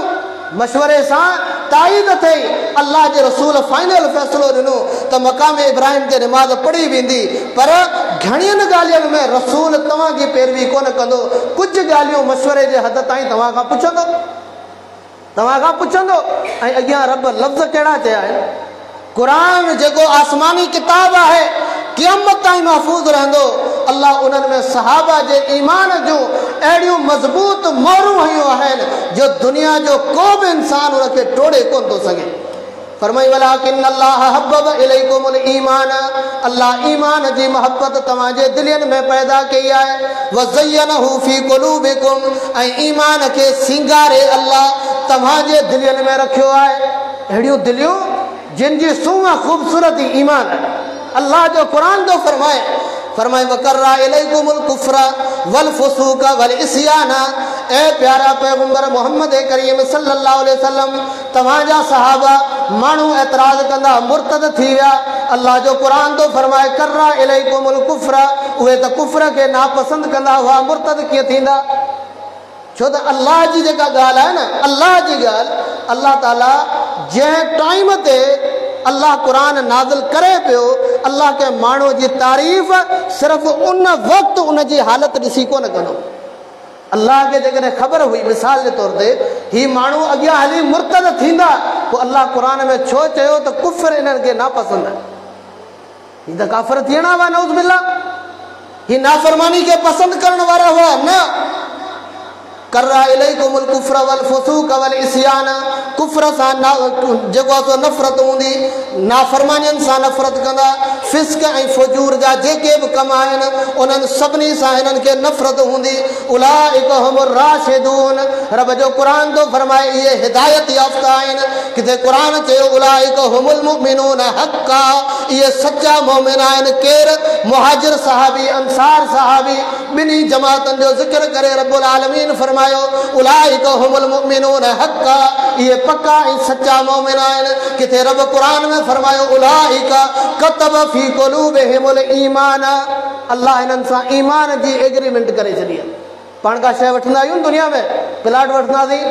मशवरे सां ताईद थिए। अल्लाह जे रसूल फाइनल फ़ैसिलो ॾिनो त मक़ाम इब्राहिम ते निमाज़ पढ़ी वेंदी, पर घणियुनि ॻाल्हियुनि में रसूल तव्हांजी पैरवी कोन कंदो। कुझु ॻाल्हियूं मशवरे जे हद ताईं तव्हां खां पुछंदो ऐं अॻियां रब लफ़्ज़ कहिड़ा चया आहिनि। क़ुरान जेको आसमानी किताब आहे क़यामत ताईं महफ़ूज़ रहंदो। अल्लाह उन्हनि में सहाबा जे ईमान जूं अहिड़ियूं मज़बूत मोहरूं हयूं आहिनि जो दुनिया जो को बि इंसान उनखे टोड़े कोन थो सघे। फरमाई वलाकिन अल्लाह हब्बब इलैकुमुल ईमान। अल्लाह ईमान जी मोहब्बत तव्हांजे दिलनि में पैदा कई आहे। वज़य्यनहु फी क़ुलूबिकुम, ऐं ईमान खे सिंगारे अल्लाह तव्हांजे दिलनि में रखियो आहे। अहिड़ियूं दिलियूं जिन जी सूंहं ख़ूबसूरती ईमान आहे। अल्लाह जो क़ुरान थो फरमाए वकर्रा इलैकुमुल कुफ्र वल फुसूक वल इस्यान। ए प्यारा पैगंबर मोहम्मद करीम सल्लल्लाहु अलैहि वसल्लम, तव्हांजा सहाबा माण्हू एतराज़ कंदा, मुर्तद थी विया। अल्लाह जो क़ुरान थो फरमाए कर्रा इलैकुमुल कुफ्र, उहे त कुफ्र खे नापसंद कंदा हुआ, मुर्तद कीअं थींदा? छो त अल्लाह जी जेका ॻाल्हि आहे न, अल्लाह जी ॻाल्हि, अल्लाह ताला जंहिं टाइम ते अल्लाह क़ुरान नाज़िल करे पियो, अल्लाह के माण्हू जी तारीफ़ सिर्फ़ु उन वक़्तु उन जी हालत ॾिसी कोन कंदो। अल्लाह खे जेकॾहिं ख़बर हुई, मिसाल जे तौर ते ही माण्हू अॻियां हली मुर्तद थींदा, पोइ अल्लाह क़ुरान में छो चयो त कुफ़्र इन्हनि खे नापसंद आहे? ही त काफ़िर थियणा हुआ, नऊज़ बिल्लाह। ही नाफ़रमानी खे पसंदि करण वारा हुआ न। कर्रा इलैकुमुल कुफ्र वल फुसूक वल इस्यान, कुफ्र सां जेको आहे नफ़रत हूंदी, नाफ़रमानियुनि सां नफ़रत कंदा। फिस्क ऐं फुजूर जा जेके बि कम आहिनि उन्हनि सभिनी सां हिननि खे नफ़रत हूंदी। उलाइक हुमुर राशिदून। रब जो क़ुरान थो फरमाए इहे हिदायत याफ़्ता आहिनि। किथे क़ुरान चयो उलाइक हुमुल मुमिनून हक़्क़ा, इहे सचा मोमिन आहिनि। केरु? मुहाजिर सहाबी, अंसार सहाबी, ॿिन्ही जमातनि जो ज़िक्र करे रब्बुल आलमीन फरमाए उलाइक हुमुल मुमिनून हक़्क़ा, ये पक्का ऐं सच्चा मोमिन आहिनि। किथे रब क़ुरान में फरमायो उलाइक कतब फी क़ुलूबिहिमुल ईमान। अल्लाह हिननि सां ईमान जी एग्रीमेंट करे छॾी आहे। पाण का शइ वठंदा आहियूं दुनिया में, प्लाट वठंदासीं,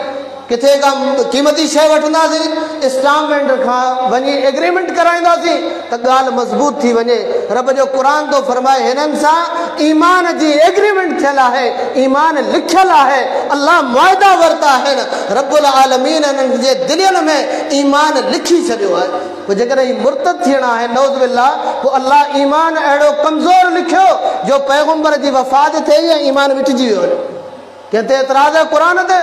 किथे का क़ीमती शइ वठंदासीं, इंस्टॉलमेंट खां वञी एग्रीमेंट कराईंदासीं त ॻाल्हि मज़बूत थी वञे। रब जो क़ुरान थो फरमाए हिननि सां ईमान जी एग्रीमेंट थियल आहे, ईमान लिखियल आहे, अल्लाह मुआइदा वरिता आहिनि। रब्बुल आलमीन हिननि जे दिलनि में ईमान लिखी छॾियो आहे। पोइ जेकॾहिं ही मुर्तद थियणा आहे नऊज़ बिल्लाह, पोइ अल्लाह ईमान अहिड़ो कमज़ोर लिखियो जो पैगंबर जी वफ़ात थिए ऐं ईमान मिटिजी वियो। कंहिं ते एतिराज़ आहे क़ुरान ते?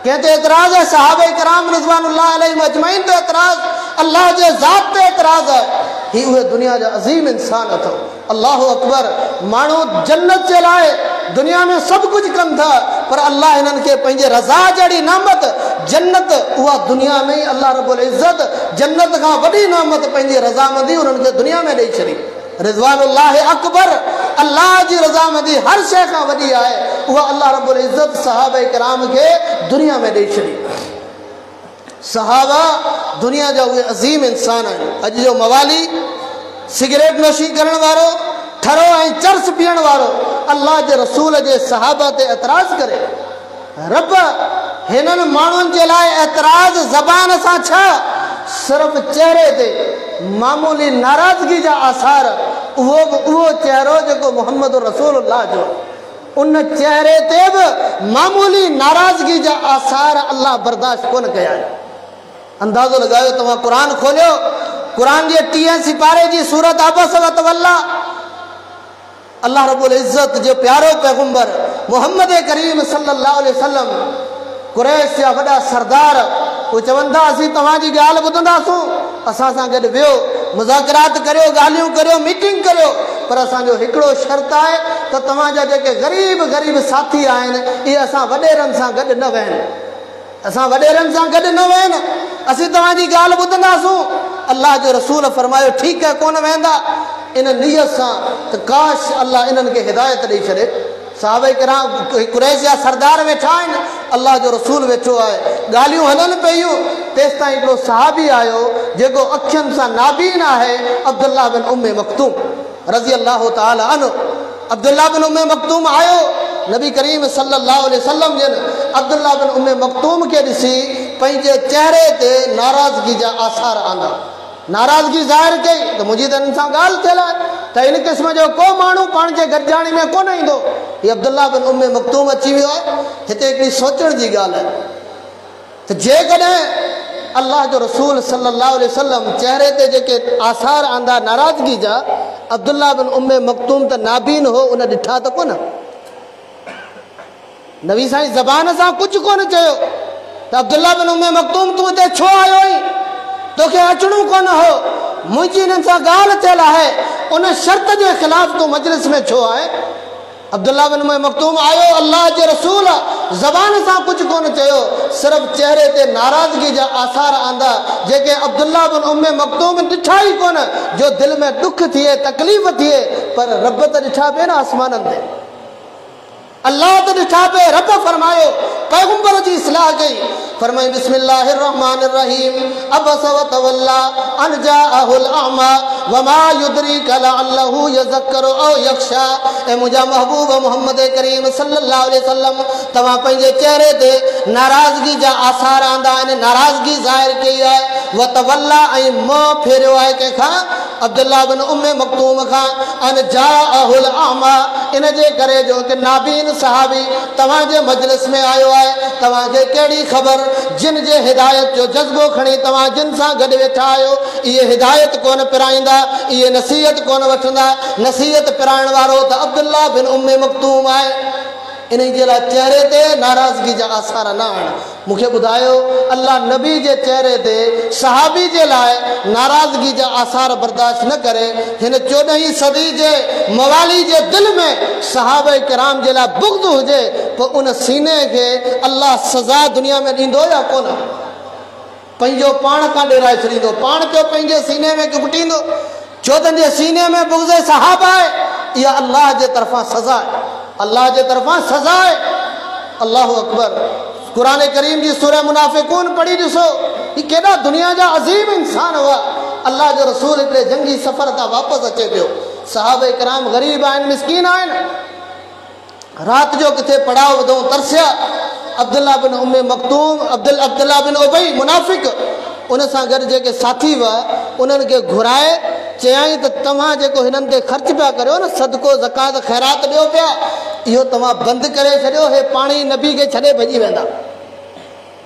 कंहिं ते एतिराज़ आहे सहाबा किराम रिज़वानुल्लाह अलैहिम अजमईन ते एतिराज़? अल्लाह जे ज़ात ते एतिराज़ आहे? ही उहे दुनिया जा अज़ीम इंसान अथव। अल्लाह अकबर। माण्हू जन्नत जे लाइ दुनिया में सभु कुझु कनि था, पर अल्लाह हिननि खे पंहिंजे रज़ा जहिड़ी नामत, जन्नत, उहा दुनिया में ई अल्लाह रब्बुल इज़्ज़त जन्नत खां वॾी नामत पंहिंजी रज़ामंदी उन्हनि खे दुनिया में ॾेई छॾी। रिज़वानुल्लाह अकबर, अल्लाह जी रज़ामंदी हर शइ खां वॾी आहे, उहा अल्लाह रब्बुल इज़्ज़त सहाबा किराम खे दुनिया में ॾेई छॾी। सहाबा दुनिया जा उहे अज़ीम इंसान आहिनि। अॼु जो मवाली, सिगरेट नोशी करण वारो, ठरो ऐं चर्स पीअण वारो, अल्लाह जे रसूल जे सहाबा ते एतिराज़ करे। रब हिननि माण्हुनि जे लाइ एतिराज़ ज़बान सां छा, सिर्फ़ु चेहरे ते मामूली नाराज़गी जा आसार, उहो चेहरो जेको मोहम्मद रसूलुल्लाह जो, उन चेहरे ते बि मामूली नाराज़गी जा आसार अल्लाह बर्दाश्त कोन कया आहिनि। अंदाज़ो लॻायो, तव्हां क़ुरान खोलियो, क़ुरान जे 30 सिपारे जी सूरत अबस व तवल्ला, अल्लाह रब्बुल इज़्ज़त जो प्यारो पैगंबर मोहम्मद करीम सल्लल्लाहु अलैहि वसल्लम, कुरैश जा वॾा सरदार, उहे चवनि था असीं तव्हांजी ॻाल्हि ॿुधंदासूं, असां सां गॾु वियो, मुज़ाकरात करियो, ॻाल्हियूं करियो, मीटिंग करियो, पर असांजो हिकिड़ो शर्त आहे त तव्हांजा जेके ग़रीब साथी आहिनि इहे असां वॾेरनि सां गॾु न वेहनि, असां वॾेरनि सां गॾु न वेहनि, असीं तव्हांजी ॻाल्हि ॿुधंदासूं। अल्लाह जो रसूल फरमायो ठीकु आहे, कोन वेंदा, इन नियत सां त काश अल्लाह इन्हनि खे हिदायत ॾेई छॾे। साहब किराम कुरैश जा सरदार वेठा आहिनि, अल्लाह जो रसूल वेठो आहे, ॻाल्हियूं हलनि पियूं। तेसि ताईं हिकिड़ो सहाबी आयो जेको अखियुनि सां नाबीन आहे, अब्दुल्लाह बिन उम्मे मक्तूम रज़ी अल्लाह ताला अन्हु। अब्दुल्लाह बिन उम्मे मक्तूम आयो, नबी करीम सल्लल्लाहु अलैहि वसल्लम जिन अब्दुल्लाह बिन उम्मे मक्तूम खे ॾिसी पंहिंजे चेहरे ते नाराज़गी जा आसार आंदा, नाराज़गी ज़ाहिर कई त मुंहिंजी त हिन सां ॻाल्हि थियल आहे, त इन क़िस्म जो को माण्हू पाण जे गॾिजाणी में कोन ईंदो। हीअ अब्दुल्लाह बिन उम्मे मक्तूम अची वियो आहे। हिते हिकिड़ी सोचण जी ॻाल्हि आहे त जेकॾहिं अल्लाह जो रसूल सल्लल्लाहु अलैहि वसल्लम चेहरे ते जेके आसार आंदा नाराज़गी जा, अब्दुल्लाह बिन उम्मे मक्तूम त नाबीन हो, उन ॾिठा त कोन। नबी साईं ज़बान सां कुझु कोन चयो त अब्दुल्लाह बिन उम्मे मक्तूम तूं हिते छो आयो आहीं, तोखे अचणो कोन हो, मुंहिंजी हिननि सां ॻाल्हि थियल आहे, उन शर्त जे ख़िलाफ़ तूं मजलिस में छो आहे। अब्दुल्लाह बिन उम्मे मक्तूम आयो, अल्लाह जे रसूल ज़बान सां कुझु कोन चयो, सिर्फ़ु चेहरे ते नाराज़गी जा आसार आंदा जेके अब्दुल्लाह बिन उम्मे मक्तूम ॾिठा ई कोन, जो दिलि में दुख थिए तकलीफ़ थिए, पर रब त ॾिठा पिए न आसमाननि ते, अल्लाह त ॾिठा पिए। रब फरमायो, पैगंबर जी इस्लाह कई, फरमाई बिस्मिल्लाहिर रहमानिर रहीम अबस व तवल्ला अन जाअहुल अमा वमा युद्रिका लअल्लहु यज़क्करु औ यख्शा। ए मुंहिंजा महबूब मोहम्मद करीम सल्लल्लाहु अलैहि वसल्लम, तव्हां पंहिंजे चेहरे ते नाराज़गी जा आसार आंदा आहिनि, नाराज़गी ज़ाहिर कई आहे, व तवल्ला ऐं मुंहुं फेरियो आहे कंहिंखां, अब्दुल्लाह बिन उम्मे मक्तूम खां, अन जाअहुल अमा, इन जे करे जो कि नाबीन सहाबी तव्हांजे मजलिस में आयो आहे, तव्हांखे कहिड़ी ख़बर, जिन जे हिदायत जो जज़्बो खणी तव्हां जिन सां गॾु वेठा आहियो, इहे हिदायत कोन पिराईंदा, इहे नसीहत कोन वठंदा, नसीहत पिराइण वारो त अब्दुल्लाह बिन उम्मे मक्तूम आहे। इन जे लाइ चेहरे ते नाराज़गी जा आसार न आहिनि। मूंखे ॿुधायो, अल्लाह नबी जे चेहरे ते सहाबी जे लाइ नाराज़गी जा आसार बर्दाश्त न करे, हिन 14वीं सदी जे मवाली जे दिलि में सहाबा किराम जे लाइ बुग़्ज़ हुजे, पोइ उन सीने खे अल्लाह सज़ा दुनिया में ॾींदो या कोन? पंहिंजो पाण खां ॾेराए छॾींदो, पाण पियो पंहिंजे सीने में कुटींदो, छो त जे सीने में बुग़्ज़ सहाबा आहे, इहा अल्लाह जे तरफ़ां सज़ा आहे, अल्लाह जे तरफ़ां सज़ा आहे। अल्लाहु अकबर। क़ुरान करीम जी सूरह मुनाफ़िक़ून पढ़ी ॾिसो, ही केॾा दुनिया जा अज़ीम इंसान हुआ। अल्लाह जो रसूल हिकिड़े जंगी सफ़र तां वापसि अचे पियो, सहाबा किराम ग़रीब आहिनि, मिस्कीन आहिनि, राति जो किथे पड़ाव वधूं तरसिया। अब्दुल्लाह बिन उम्मे मक्तूम, अब्दुल्लाह बिन उबई मुनाफ़िक़, उन सां गॾु जेके साथी हुआ, उन्हनि खे घुराए चयाईं त तव्हां जेको हिननि ते ख़र्च पिया करियो न, सदको ज़कात ख़ैरात ॾियो पिया, इहो तव्हां बंदि करे छॾियो, हे पाणी नबी खे छॾे भॼी वेंदा,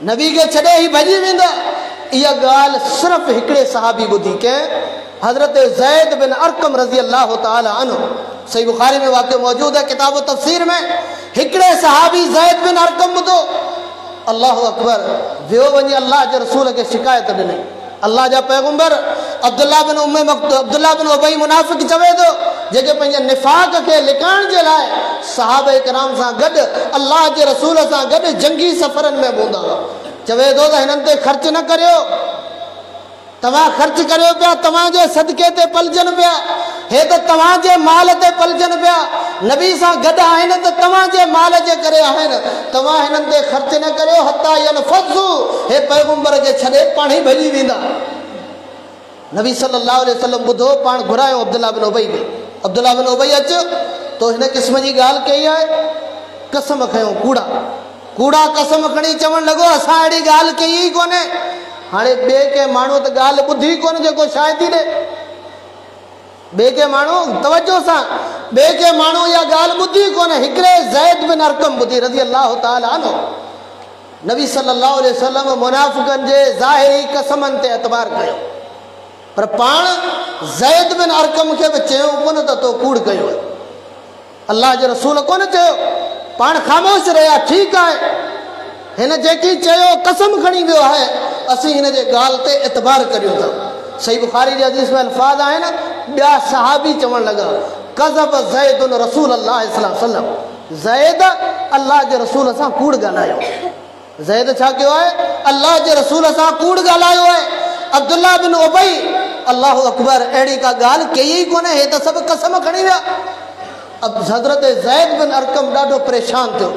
नबी खे छॾे ई भॼी वेंदा। इहा ॻाल्हि सिर्फ़ु हिकिड़े सहाबी ॿुधी, कंहिं? हज़रत ज़ैद बिन अरकम रज़ी अल्लाह ताला अन्हु। सही बुखारी में वाक़िअ मौजूद है, किताब तफ़सीर में। हिकिड़े सहाबी ज़ैद बिन अरकम ॿुधो, अल्लाहु अकबर, वियो वञी अल्लाह जे रसूल खे शिकायत ॾिनी। अल्लाह जा पैगंबर अब्दुल्लाह बिन उम्मे मक्तूम, अब्दुल्लाह बिन उबई मुनाफ़िक़ चवे थो, जेके पंहिंजे निफ़ाक़ खे लिकाइण जे लाइ सहाबा किराम सां गॾु अल्लाह जे रसूल सां गॾु जंगी सफ़रनि में हूंदा हुआ, चवे थो त हिननि ते ख़र्च न करियो, तव्हां ख़र्च करियो पिया, तव्हांजे सदके ते पलजनि पिया, हे त तव्हांजे माल ते पलजनि पिया, नबी सां गॾु आहिनि त तव्हांजे माल जे करे आहिनि, तव्हां हिननि ते ख़र्च न करियो, हता यनफ़ज़ू, हे पैगंबर खे छॾे पाण ई भॼी वेंदा। नबी सल्लल्लाहु अलैहि वसल्लम ॿुधो, पाण घुरायो अब्दुल्लाह बिन उबई खे, अब्दुल्लाह बिन उबई अचो, तो हिन क़िस्म जी ॻाल्हि कई आहे, कसम खयूं, कूड़ा कूड़ा कसम खणी चवणु लॻो, असां अहिड़ी ॻाल्हि कई ई कोन्हे। हाणे ॿिए के माण्हू त ॻाल्हि ॿुधी कोन जेको शायदि ई ॾे, ॿिए के माण्हू तवजो सां, ॿिए के माण्हू इहा ॻाल्हि ॿुधी कोन, हिकिड़े ज़ैद बिन अरकम ॿुधी रज़ी अल्लाह ताला अन्हु। नबी सल्लल्लाहु अलैहि वसल्लम मुनाफ़िक़नि जे ज़ाहिरी कसमनि ते एतबार कयो, पर पाण ज़ैद बिन अरकम खे बि चयो कोन त तो कूड़ कयो आहे, अल्लाह जे रसूल कोन चयो, पाण ख़ामोश रहिया। ठीकु आहे, हिन जेकी चयो कसम खणी वियो आहे, असीं हिन जे ॻाल्हि ते एतबार करियूं था। सही बुखारी जे हदीस में अल्फाज़ आहिनि, ॿिया सहाबी चवणु लॻा, कज़ब ज़ैदुन रसूल अल्लाह सल्लल्लाहु अलैहि वसल्लम, ज़ैद अल्लाह जे रसूल सां कूड़ ॻाल्हायो। ज़ैद छा कयो आहे? अल्लाह जे रसूल सां कूड़ ॻाल्हायो आहे। अब्दुल्लाह बिन उबई, अल्लाहु अकबर, अहिड़ी का ॻाल्हि कई ई कोन्हे, हे त सभु कसम खणी विया। अब हज़रत ज़ैद बिन अरकम ॾाढो परेशान थियो,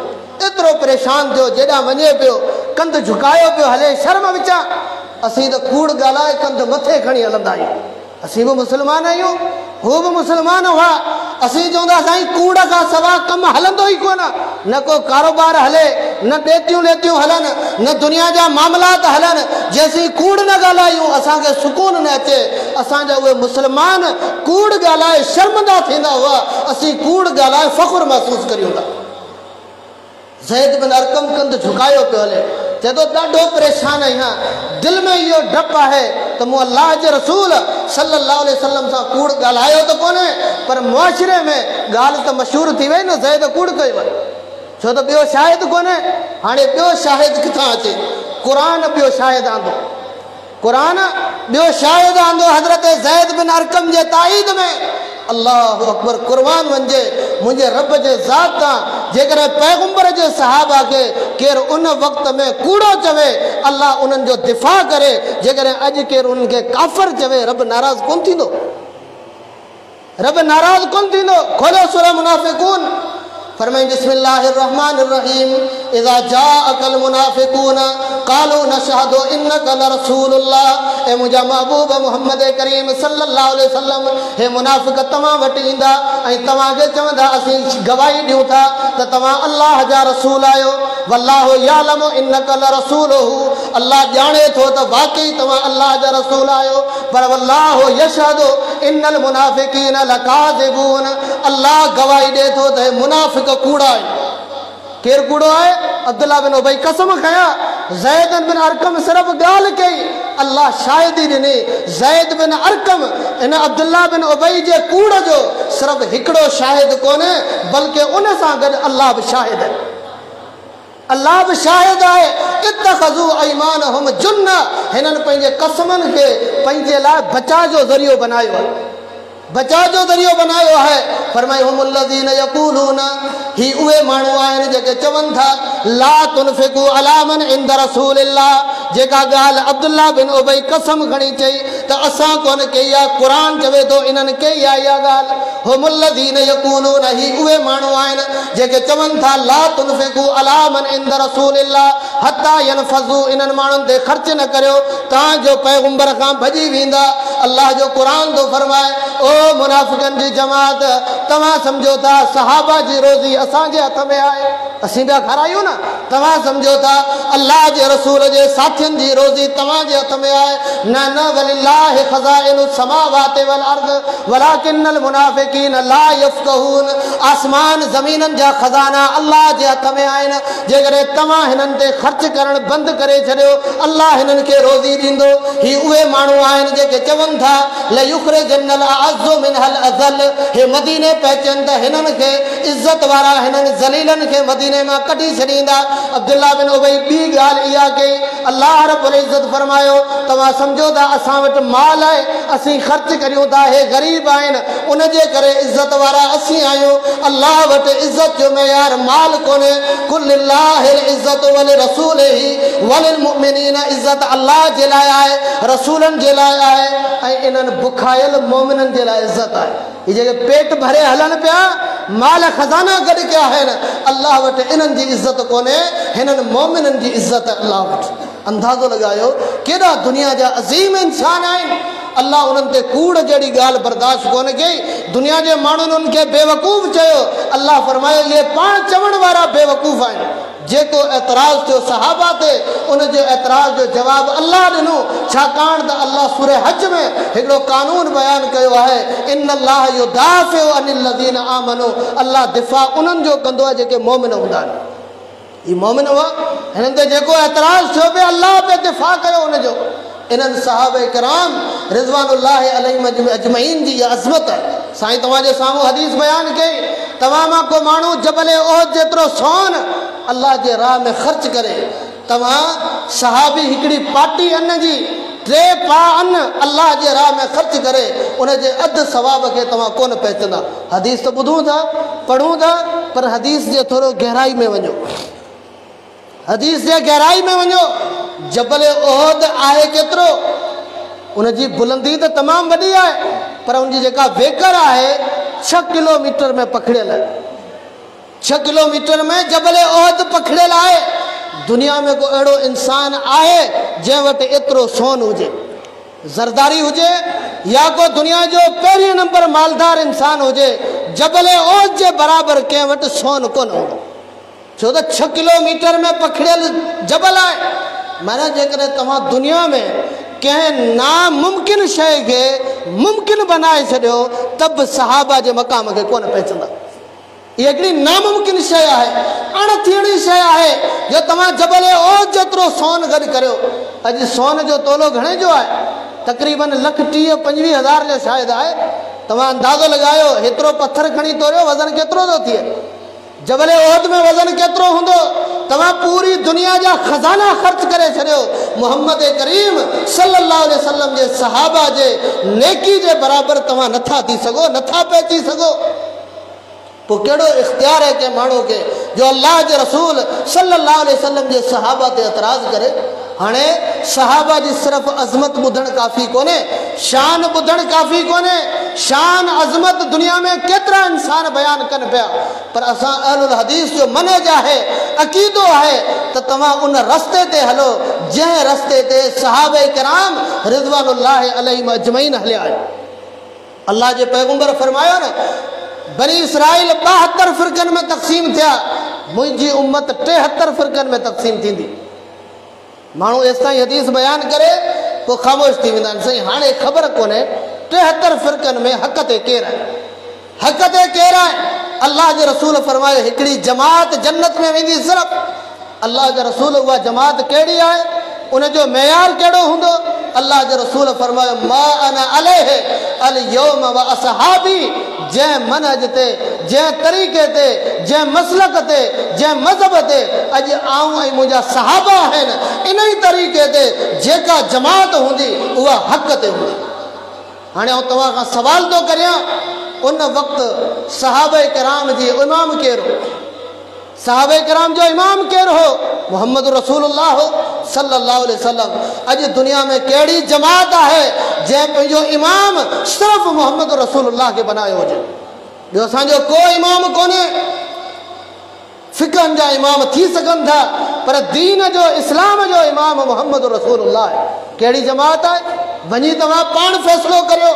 एतिरो परेशान थियो जेॾां वञे पियो कंध झुकायो पियो हले, शर्म विचां असीं त कूड़ ॻाल्हाए कंध मथे खणी हलंदा आहियूं। असीं बि मुस्लमान आहियूं, हू बि मुस्लमान हुआ। असीं चवंदा साईं कूड़ खां सवाइ कमु हलंदो ई कोन, न को कारोबार हले, न ॾेतियूं लेतियूं हलनि, न दुनिया जा मामलात हलनि, जेसीं कूड़ न ॻाल्हायूं असांखे सुकून न अचे। असांजा उहे मुस्लमान कूड़ ॻाल्हाए शर्मंदा थींदा हुआ, असीं कूड़ ॻाल्हाए फ़ख़ुरु महसूसु करियूं था। ज़ैद बिन अरकम कंध झुकायो पियो हले, चए थो ॾाढो परेशान आहियां, दिलि में इहो डपु आहे त मूं अलाह जे रसूल सल्लल्लाहु अलैहि वसल्लम सां कूड़ ॻाल्हायो त कोन्हे, पर मुआशिरे में ॻाल्हि त मशहूरु थी वई न ज़ैद कूड़ कयो आहे, छो त ॿियो शाहिद कोन्हे। हाणे ॿियो शाहिद किथां अचे? क़ुरान ॿियो शाहिद आंदो, क़ुरान ॿियो शाहिद आंदो हज़रत ज़ैद बिन अरकम जे ताईद में। अल्लाहु अकबर, कुर्बान वञे मुंहिंजे रब जे ज़ात तां, जेकॾहिं पैगंबर जे सहाबा खे केरु उन वक़्त में कूड़ो चवे अल्लाह उन्हनि जो दिफ़ा करे, जेकॾहिं अॼु केरु उन्हनि खे काफ़िर चवे रब नाराज़ कोन थींदो? रब नाराज़ कोन थींदो? खोलियो सूरह मुनाफ़िकून, फरमाई बिस्मिल्लाहिर रहमानिर रहीम, इज़ा जाअकल मुनाफ़िकून क़ालू नशहदु इन्नका लरसूलुल्लाह। ए मुंहिंजा महबूब मोहम्मद करीम सल्लल्लाहु अलैहि वसल्लम, हे मुनाफ़िक तव्हां वटि ईंदा ऐं तव्हांखे चवंदा असीं गवाही ॾियूं था त तव्हां अल्लाह जा रसूल आहियो। वल्लाहु यालमु इन्नका लरसूलुहु, अल्लाह ॼाणे थो त वाक़ई तव्हां अल्लाह जा रसूल आहियो। पर वल्लाहु यशहदु इन्नल मुनाफ़िकीन लकाज़िबून, अल्लाह गवाही ॾे थो त मुनाफ़िक कूड़ा आहिनि। केरु कूड़ो आहे? अब्दुल्ला बिन उबई कसम खया, ज़ैद बिन अरकम सिर्फ़ ॻाल्हि कई, अल्लाह शाहिदी ॾिनी। ज़ैद बिन अरकम इन अब्दुल्ला बिन उबई जे कूड़ जो सिर्फ़ हिकिड़ो शाहिद कोन्हे, बल्कि उन सां गॾु अल्लाह बि शाहिद आहे। अल्लाह बि शाहिद आहे। इत्तख़ज़ू अयमानहुम जुन्ना, हिननि पंहिंजे कसमनि खे पंहिंजे लाइ बचा जो ज़रियो बनायो आहे, बचा जो ज़रियो बनायो है। फरमाए हुमुल्लज़ीन यक़ूलून, ही उहे माण्हू आहिनि जेके चवनि था ला तुनफ़िक़ू अला मन इंद रसूलिल्लाह, जेका ॻाल्हि अब्दुल्ला बिन उबई कसम खणी चई त असां कोन कई आहे, क़ुरान चवे थो इन्हनि कई आहे इहा ॻाल्हि। हुमुल्लज़ीन यक़ूलून, ही उहे माण्हू आहिनि जेके चवनि था ला तुनफ़िक़ू अला मन इंद रसूलिल्लाह हत्ता यनफ़ज़ू, इन्हनि माण्हुनि ते ख़र्च न करियो तव्हांजो पैगंबर खां भॼी वेंदा। अल्लाह जो क़ुरान थो फरमाए, ओ मुनाफ़िक़नि जी जमात, तव्हां सम्झो था सहाबा जी रोज़ी असांजे हथ में आहे, असीं पिया खारायूं न? तव्हां सम्झो था अल्लाह जे रसूल जे साथियुनि जी रोज़ी तव्हांजे हथ में आहे? न न, वलिल्लाहि ख़ज़ाइनु समावाति वल अर्ज़ वलाकिन्नल मुनाफ़िक़ीन ला यफ़क़हून, आसमान ज़मीननि जा ख़ज़ाना अल्लाह जे हथ में आहिनि। जेकॾहिं तव्हां हिननि ते ख़र्च करणु बंदि करे छॾियो, अल्लाह हिननि खे रोज़ी ॾींदो। ही उहे माण्हू आहिनि जेके चवनि था लयुख़रिजन्नल अअज़्ज़ु मिनल अज़ल, हे मदीने पहुचनि त हिननि खे इज़त वारा हिननि ज़लीलनि खे मदीने मां कढी छॾींदा। अब्दुल्ला बिन उबई ॿी ॻाल्हि इहा कई, अल्लाह रब्बुल इज़्ज़त फरमायो तव्हां सम्झो था असां वटि माल आहे, असीं ख़र्च करियूं था, हे ग़रीब आहिनि उन जे करे इज़त वारा असीं आहियूं। अल्लाह वटि इज़त जो मयार माल कोन्हे। कुल लिल्लाहिल इज़्ज़तु वलि रसूलिही वलिल मुमिनीन, इज़त अल्लाह जे लाइ आहे, रसूलनि जे लाइ आहे ऐं इन्हनि बुखायल मोमिननि जे लाइ इज़त आहे। ही जेके पेट भरे हलनि पिया, माल खज़ाना गॾु कया आहिनि, अल्लाह वटि इन्हनि जी इज़त कोन्हे, हिननि मोमिननि जी इज़त अल्लाह वटि। अंदाज़ो लॻायो केॾा दुनिया जा अज़ीम इंसान आहिनि। अल्लाह उन्हनि ते कूड़ जहिड़ी ॻाल्हि बर्दाश्त कोन कई, दुनिया जे माण्हुनि उन्हनि खे बेवकूफ़ चयो। अल्लाह फरमायो इहे पाण चवण वारा बेवकूफ़ आहिनि। जेको एतराज़ थियो सहाबा ते, उनजे एतराज़ जो जवाबु अल्लाह ॾिनो, छाकाणि त अल्लाह सूरह हज में हिकिड़ो कानून बयानु कयो आहे, इन्नल्लाह युदाफ़िउ अनिल लज़ीना आमनू, अल्लाह दिफ़ा उन्हनि जो कंदो आहे जेके मोमिन हूंदा आहिनि। ही मोमिन हुआ, हिननि ते जेको एतराज़ थियो पियो अल्लाह पे दिफ़ा कयो उनजो। इन्हनि सहाबा किराम रिज़वानुल्लाहि अलैहिम अजमईन जी इहा अज़मत आहे। साईं तव्हांजे साम्हूं हदीस बयानु कई, तव्हां मां को माण्हू जबल ओहद जेतिरो सोन अल्लाह जे राह में ख़र्च करे, तव्हां सहाबी हिकिड़ी पाटी अन्न जी 3 पा अन्न अल्लाह जे राह में ख़र्च करे, उनजे अधु सवाब खे तव्हां कोन पहचंदा। हदीस त ॿुधूं था, पढ़ूं था, पर हदीस जे थोरो गहराई में वञो, हदीस जे गहराई में वञो। जबल ओहद आहे केतिरो, उनजी बुलंदी त तमामु वॾी आहे, पर उनजी जेका वेकर आहे 6 किलोमीटर में पखड़ियल है। 6 किलोमीटर में जबल ओहद पखड़ियल है। दुनिया में को अड़ो इंसान आहे जे वट एतरो सोन हुजे, जरदारी हुजे, या को दुनिया जो पहिरीं नंबर मालदार इंसान हुजे, जबल ओहद जे बराबर कंहिं वटि सोन कोन हूंदो। छो त 6 किलोमीटर में पखड़ियल जबल आहे। माना जेकॾहिं तव्हां दुनिया में कंहिं नामुमकिन शइ खे मुमकिन बनाए छॾियो त बि सहाबा जे मक़ाम खे कोन पहचंदा। इहा हिकिड़ी नामुमकिन शइ आहे, अणथींदी शइ आहे जो तव्हां जबल ओहद जेतिरो सोन गॾु करियो। अॼु सोन जो तोलो घणे जो आहे? तक़रीबन 1,30,000-25,000 जो शायदि आहे। तव्हां अंदाज़ो लॻायो हेतिरो पथर खणी तोड़ियो, वज़न केतिरो थो थिए? जबल ओहद में वज़न केतिरो हूंदो? तव्हां पूरी दुनिया जा खज़ाना ख़र्च करे छॾियो, मोहम्मद करीम सल्लल्लाहु अलैहि वसल्लम जे सहाबा जे नेकी जे बराबरि तव्हां नथा थी सघो, नथा पहुची सघो। पोइ कहिड़ो इख़्तियार आहे कंहिं माण्हू खे जो अल्लाह जे रसूल सल्लल्लाहु अलैहि वसल्लम जे सहाबा ते एतराज़ करे। हाणे सहाबा जी सिर्फ़ अज़मत ॿुधणु काफ़ी कोन्हे, शान ॿुधणु काफ़ी कोन्हे। शान अज़मत दुनिया में केतिरा इंसान बयानु कनि पिया, पर असां अहलुल हदीस जो मनहज आहे, अक़ीदो आहे त तव्हां उन रस्ते ते हलो जंहिं रस्ते ते सहाबे किराम रिज़वानुल्लाहि अलैहिम अजमईन हलिया आहिनि। अल्लाह जे पैगंबर फरमायो न, बनी इसराइल 72 फ़िरक़नि में तक़सीम थिया, मुंहिंजी उम्मत 73 फ़िरक़नि में तक़सीम थींदी। माण्हू एसि ताईं हदीस बयानु करे पोइ ख़ामोश थी वेंदा आहिनि। साईं हाणे ख़बर कोन्हे 73 फ़िरक़नि में हक़ ते केरु आहे, हक़ ते केरु आहे? अल्लाह जे रसूल फरमायो हिकिड़ी जमात जन्नत में वेंदी सिर्फ़। अल्लाह जे रसूल उहा जमात कहिड़ी आहे, उनजो मयार कहिड़ो हूंदो? अल्लाह जे रसूल फरमायो मा अना अलैहि अल यौम व असहाबी। जंहिं मनहज ते, जंहिं तरीक़े ते, जंहिं मसलक ते, जंहिं मज़हब ते अॼु आऊं ऐं मुंहिंजा सहाबा आहिनि, इन ई तरीक़े ते जेका जमात हूंदी उहा हक़ ते हूंदी। हाणे आउं तव्हां खां सवाल थो करियां, उन वक़्तु सहाबे किराम जी इमाम केरु हो? सहाबे किराम जो इमाम केरु हो? मोहम्मद रसूलुल्लाह सल्लल्लाहु अलैहि वसल्लम। अॼु दुनिया में कहिड़ी जमात आहे जंहिं पंहिंजो इमाम सिर्फ़ मोहम्मद रसूलुल्लाह खे बनायो हुजे? ॿियो असांजो को इमाम कोन्हे। फ़िक़हनि जा इमाम थी सघनि था, पर दीन जो, इस्लाम जो इमाम मोहम्मद रसूलुल्लाह आहे। कहिड़ी जमात आहे? वञी तव्हां पाण फ़ैसिलो करियो।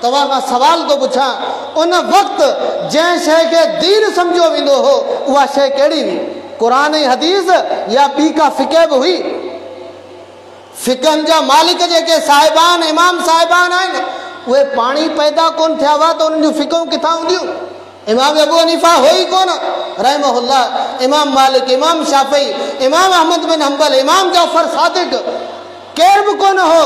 तव्हां खां सवाल थो पुछां, उन वक़्तु जंहिं शइ खे दीन सम्झो वेंदो हो उहा शइ कहिड़ी हुई? क़ुरान ऐं हदीस या ॿी का फ़िक़ह बि हुई? फ़िक़हनि जा मालिक जेके साहिबान, इमाम साहिबान आहिनि, उहे पाणी पैदा कोन थिया हुआ त उन्हनि जूं फ़िक़हूं किथां हूंदियूं? इमाम अबू हनीफ़ा हो ई कोन रहमहुल्लाह, इमाम मालिक, इमाम शाफ़ी, इमाम अहमद बिन हंबल, इमाम जाफ़र सादिक, केर बि कोन हो।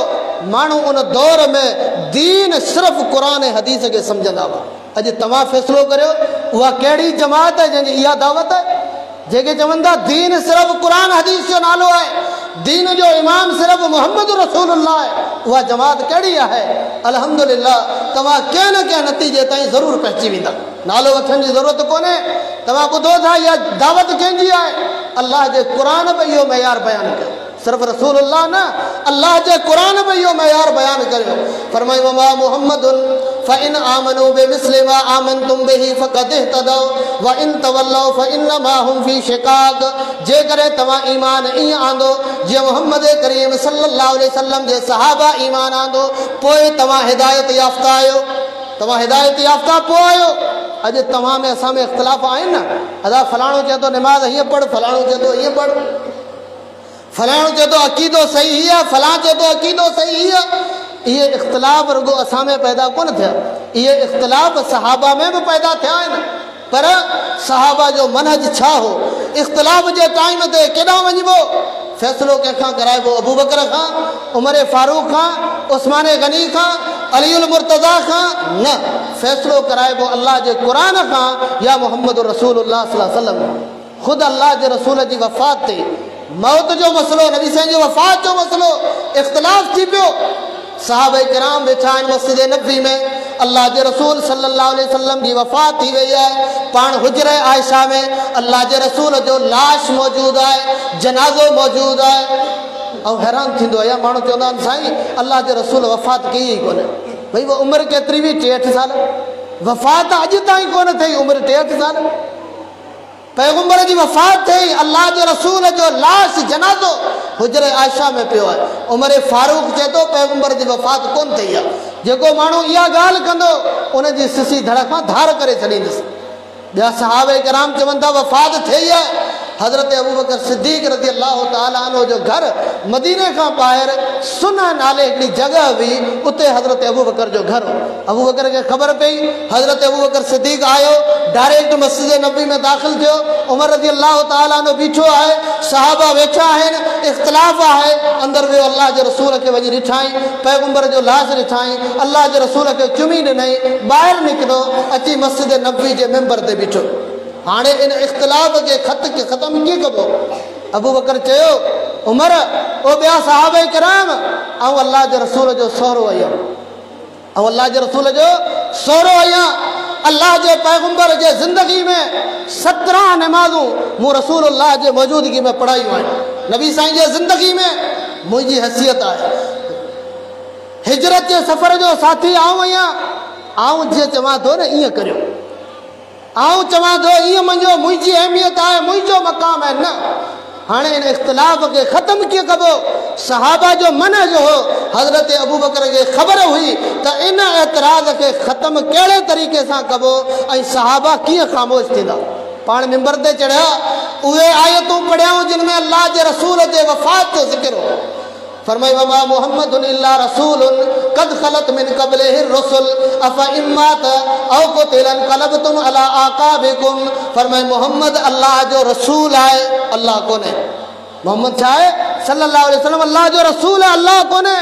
माण्हू उन दौर में दीन सिर्फ़ क़ुरान ऐं हदीस खे सम्झंदा हुआ। अॼु तव्हां फ़ैसिलो करियो उहा कहिड़ी जमात आहे जंहिंजी इहा दावत आहे? जेके चवनि था दीन सिर्फ़ क़ुरान हदीस जो नालो आहे, दीन जो इमाम सिर्फ़ मोहम्मद रसूलुल्लाह आहे, उहा जमात कहिड़ी आहे? अल्हम्दुलिल्लाह तव्हां कंहिं न कंहिं नतीजे ताईं ज़रूरु पहुची वेंदा। नालो वठण जी ज़रूरत कोन्हे। तव्हां ॿुधो था इहा दावत कंहिंजी आहे? अल्लाह जे क़ुरान में इहो मयार बयानु कयो। सिर्फ़ रसूलुल्लाह न, अल्लाह जे क़ुरान में इहो मयार बयानु करियो। फरमायो वमा मुहम्मदुन फ़इन आमनू बिमिस्लि मा आमनतुम बिही फ़क़द इह्तदौ व इन तवल्लौ फ़इन्नमा हुम फ़ी शिक़ाक़। जेकॾहिं तव्हां ईमान ईअं आंदो जीअं मोहम्मद करीम सल्लल्लाहु अलैहि वसल्लम जे सहाबा ईमान आंदो, पोइ तव्हां हिदायत याफ़्ता आहियो। तव्हां हिदायत याफ़्ता पोइ आहियो। अॼु तव्हां में असां में इख़्तिलाफ़ आहिनि न। अदा फलाणो चए थो निमाज़ हीअं पढ़, फलाणो चए थो हीअं पढ़, फलाणो चए थो अक़ीदो सही आहे, फलां चए थो अक़ीदो सही आहे। इहे इख़्तिलाफ़ रुगो असां में पैदा कोन थिया, इहे इख़्तिलाफ़ सहाबा में बि पैदा थिया आहिनि। पर सहाबा जो मनहज छा हो? इख़्तिलाफ़ जे टाइम ते केॾांहुं वञिबो? फ़ैसिलो कंहिंखां कराइबो? अबू बकर खां, उमर फारूक खां, उस्मान गनी खां, अलीउल मुर्तज़ा खां? न, फ़ैसिलो कराइबो अल्लाह जे क़ुरान खां या मोहम्मद रसूलुल्लाह सल्लल्लाहु अलैहि वसल्लम। ख़ुदि अल्लाह जे रसूल जी वफ़ात ते मौत जो मसलो, नबी साईं जी वफ़ात जो मसलो, इख़्तिलाफ़ थी पियो। सहाबे किराम वेठा आहिनि मस्जिद नबवी में, अल्लाह जे रसूल सल्लल्लाहु अलैहि वसल्लम जी वफ़ात थी वई आहे। पाण हुजरे आयशा में अल्लाह जे रसूल जो लाश मौजूदु आहे, जनाज़ो मौजूदु आहे। ऐं हैरान थींदो आहे, माण्हू चवंदा आहिनि साईं अल्लाह जे रसूल वफ़ात कई ई कोन्हे। भई उहा उमिरि केतिरी हुई? 63 साल। वफ़ात अॼु ताईं कोन थी, उमिरि 63 साल। पैगंबर जी वफ़ात थी, अल्लाह जे रसूल जो लाश जनाज़ो हुजरे आयशा में पियो आहे। उमिरि फारूक चए थो पैगंबर जी वफ़ात कोन थी आहे। जेको माण्हू इहा ॻाल्हि कंदो उनजी सिसी धड़ खां धार करे छॾींदुसि। ॿिया सहाबे किराम चवनि था वफ़ात थी आहे। हज़रत अबू बकर सिद्दीक़ रज़ी अल्लाह ताला अन्हु जो घर मदीने खां ॿाहिरि सुना नाले हिकिड़ी जॻह हुई, उते हज़रत अबू बकर जो घर हो। अबू बकर खे ख़बर पई, हज़रत अबू बकर सिद्दीक़ आयो, डायरेक्ट मस्जिद नबी में दाख़िल थियो। उमर रज़ी अल्लाह ताला अन्हु बीठो आहे, सहाबा वेठा आहिनि, इख़्तिलाफ़ आहे। अंदरि वियो, अल्लाह जे रसूल खे वञी ॾिठाई, पैगंबर जो लाश ॾिठाई, अल्लाह जे रसूल खे चुमी ॾिनई, ॿाहिरि निकितो, अची मस्जिद नबी जे मेंबर ते बीठो। हाणे इन इख़्तिलाफ़ के ख़त खे ख़तमु कीअं कबो? अबू बकर चयो, उमर ओ ॿिया सहाबे किराम, ऐं अल्लाह जे रसूल जो सहुरो आहियां, ऐं अल्लाह जे रसूल जो सहुरो आहियां। अल्लाह जे पैगंबर जे ज़िंदगी में 17 नमाज़ूं मूं रसूलुल्लाह जे मौजूदगी में पढ़ायूं आहिनि। नबी साईं जे ज़िंदगी में मुंहिंजी हैसियत आहे। हिजरत जे सफ़र जो साथी आऊं आहियां। आऊं जीअं चवां थो न ईअं करियो, आऊं चवां थो ईअं मञो, मुंहिंजी अहमियत आहे, मुंहिंजो मक़ाम आहे। न, हाणे इन इख़्तिलाफ़ खे ख़तमु कीअं कबो? सहाबा जो मनहज हो। हज़रत अबू बकर खे ख़बर हुई त इन एतिराज़ खे ख़तमु कहिड़े तरीक़े सां कबो ऐं सहाबा कीअं ख़ामोश थींदा। पाण मिंबर ते चढ़िया, उहे आयतूं पढ़ियाऊं जिन में अल्लाह जे रसूल जे वफ़ात जो ज़िक्र हो। फरमाई वमा मुहम्मदुन इल्ला रसूलुन कद खलत मिन क़ब्लिहि रुसुल अफ़ इम्मात औ क़ुतिलन क़लबतुम अला आक़ाबिकुम। फरमाई मोहम्मद अल्लाह जो रसूल आहे, अल्लाह कोन्हे। मोहम्मद छा आहे? सल्लल्लाहु अलैहि वसल्लम अल्लाह जो रसूल आहे, अल्लाह कोन्हे।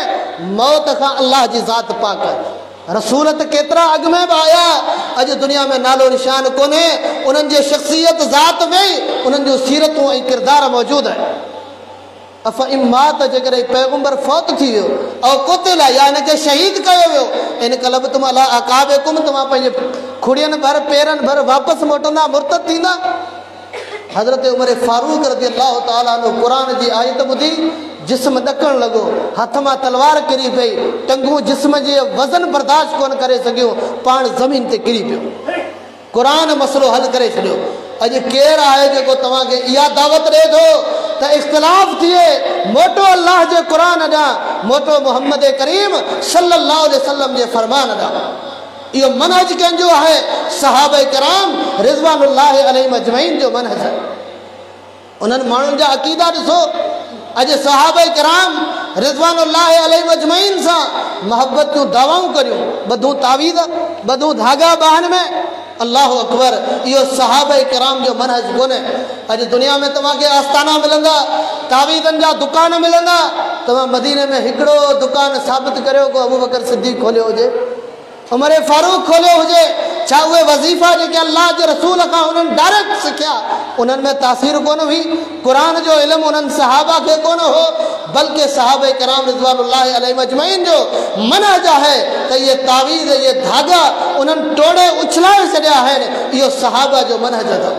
मौत खां अल्लाह जी ज़ात पाक आहे। रसूल त केतिरा अॻु में बि आया, अॼु दुनिया में नालो निशान कोन्हे। उन्हनि जी शख़्सियत ज़ात में उन्हनि जूं सीरतूं ऐं किरदार मौजूदु आहिनि। अफ़ इम्मात जेकॾहिं पैगंबर फौत थी वियो, ऐं क़ुतिल या हिनखे शहीद कयो वियो, इन क़लबतुम अला अक़ाबिकुम, तव्हां पंहिंजे खुड़ियनि भर पेरनि भर वापसि मोटंदा, मुर्तद थींदा। हज़रत उमर फारूक रज़ी अल्लाह ताला अन्हु क़ुरान जी आयत ॿुधी जिस्म ॾकणु लॻो, हथ मां तलवार किरी पई, टंगूं जिस्म जे वज़न बर्दाश्त कोन करे सघियो, पाण ज़मीन ते किरी पियो। क़ुरान मसइलो हल करे छॾियो। अॼु केरु आहे जेको तव्हांखे इहा दावत ॾिए थो त इख़्तिलाफ़ थिए, मोटो अल्लाह जे क़ुरान ॾांहुं, मोटो मुहम्मद करीम सल्लल्लाहु अलैहि वसल्लम जे फ़रमान ॾांहुं। इहो मनहज कंहिंजो आहे? सहाबे किराम रिज़वानुल्लाहि अलैहिम अजमईन जो मनहज आहे। उन्हनि माण्हुनि जा अक़ीदा ॾिसो। अॼु सहाबे किराम रिज़वानुल्लाहि अलैहिम अजमईन सां मोहब्बत जूं दावाऊं करियूं, ॿधूं तावीज़, ॿधूं धागा ॿाहनि में। अल्लाह अकबर, इहो सहाबे किराम जो मनहज कोन्हे। अॼु दुनिया में तव्हांखे आस्थाना मिलंदा, तावीज़नि जा दुकान मिलंदा। तव्हां मदीने में हिकिड़ो दुकान साबित करियो को अबू बकर सिद्दीक़ खोलियो हुजे, उमर फारूक खोलियो हुजे। छा उहे वज़ीफ़ा जेके अल्लाह जे रसूल खां उन्हनि डायरेक्ट सिखिया, उन्हनि में तासीर कोन हुई? क़ुरान जो इल्मु उन्हनि सहाबा खे कोन हो, बल्कि सहाबे किराम रिज़वानुल्लाहि अलैहिम अजमईन जो मनहज आहे त इहे तावीज़, इहे धागा उन्हनि टोड़े उछलाए छॾिया आहिनि। इहो सहाबा जो मनहज अथव।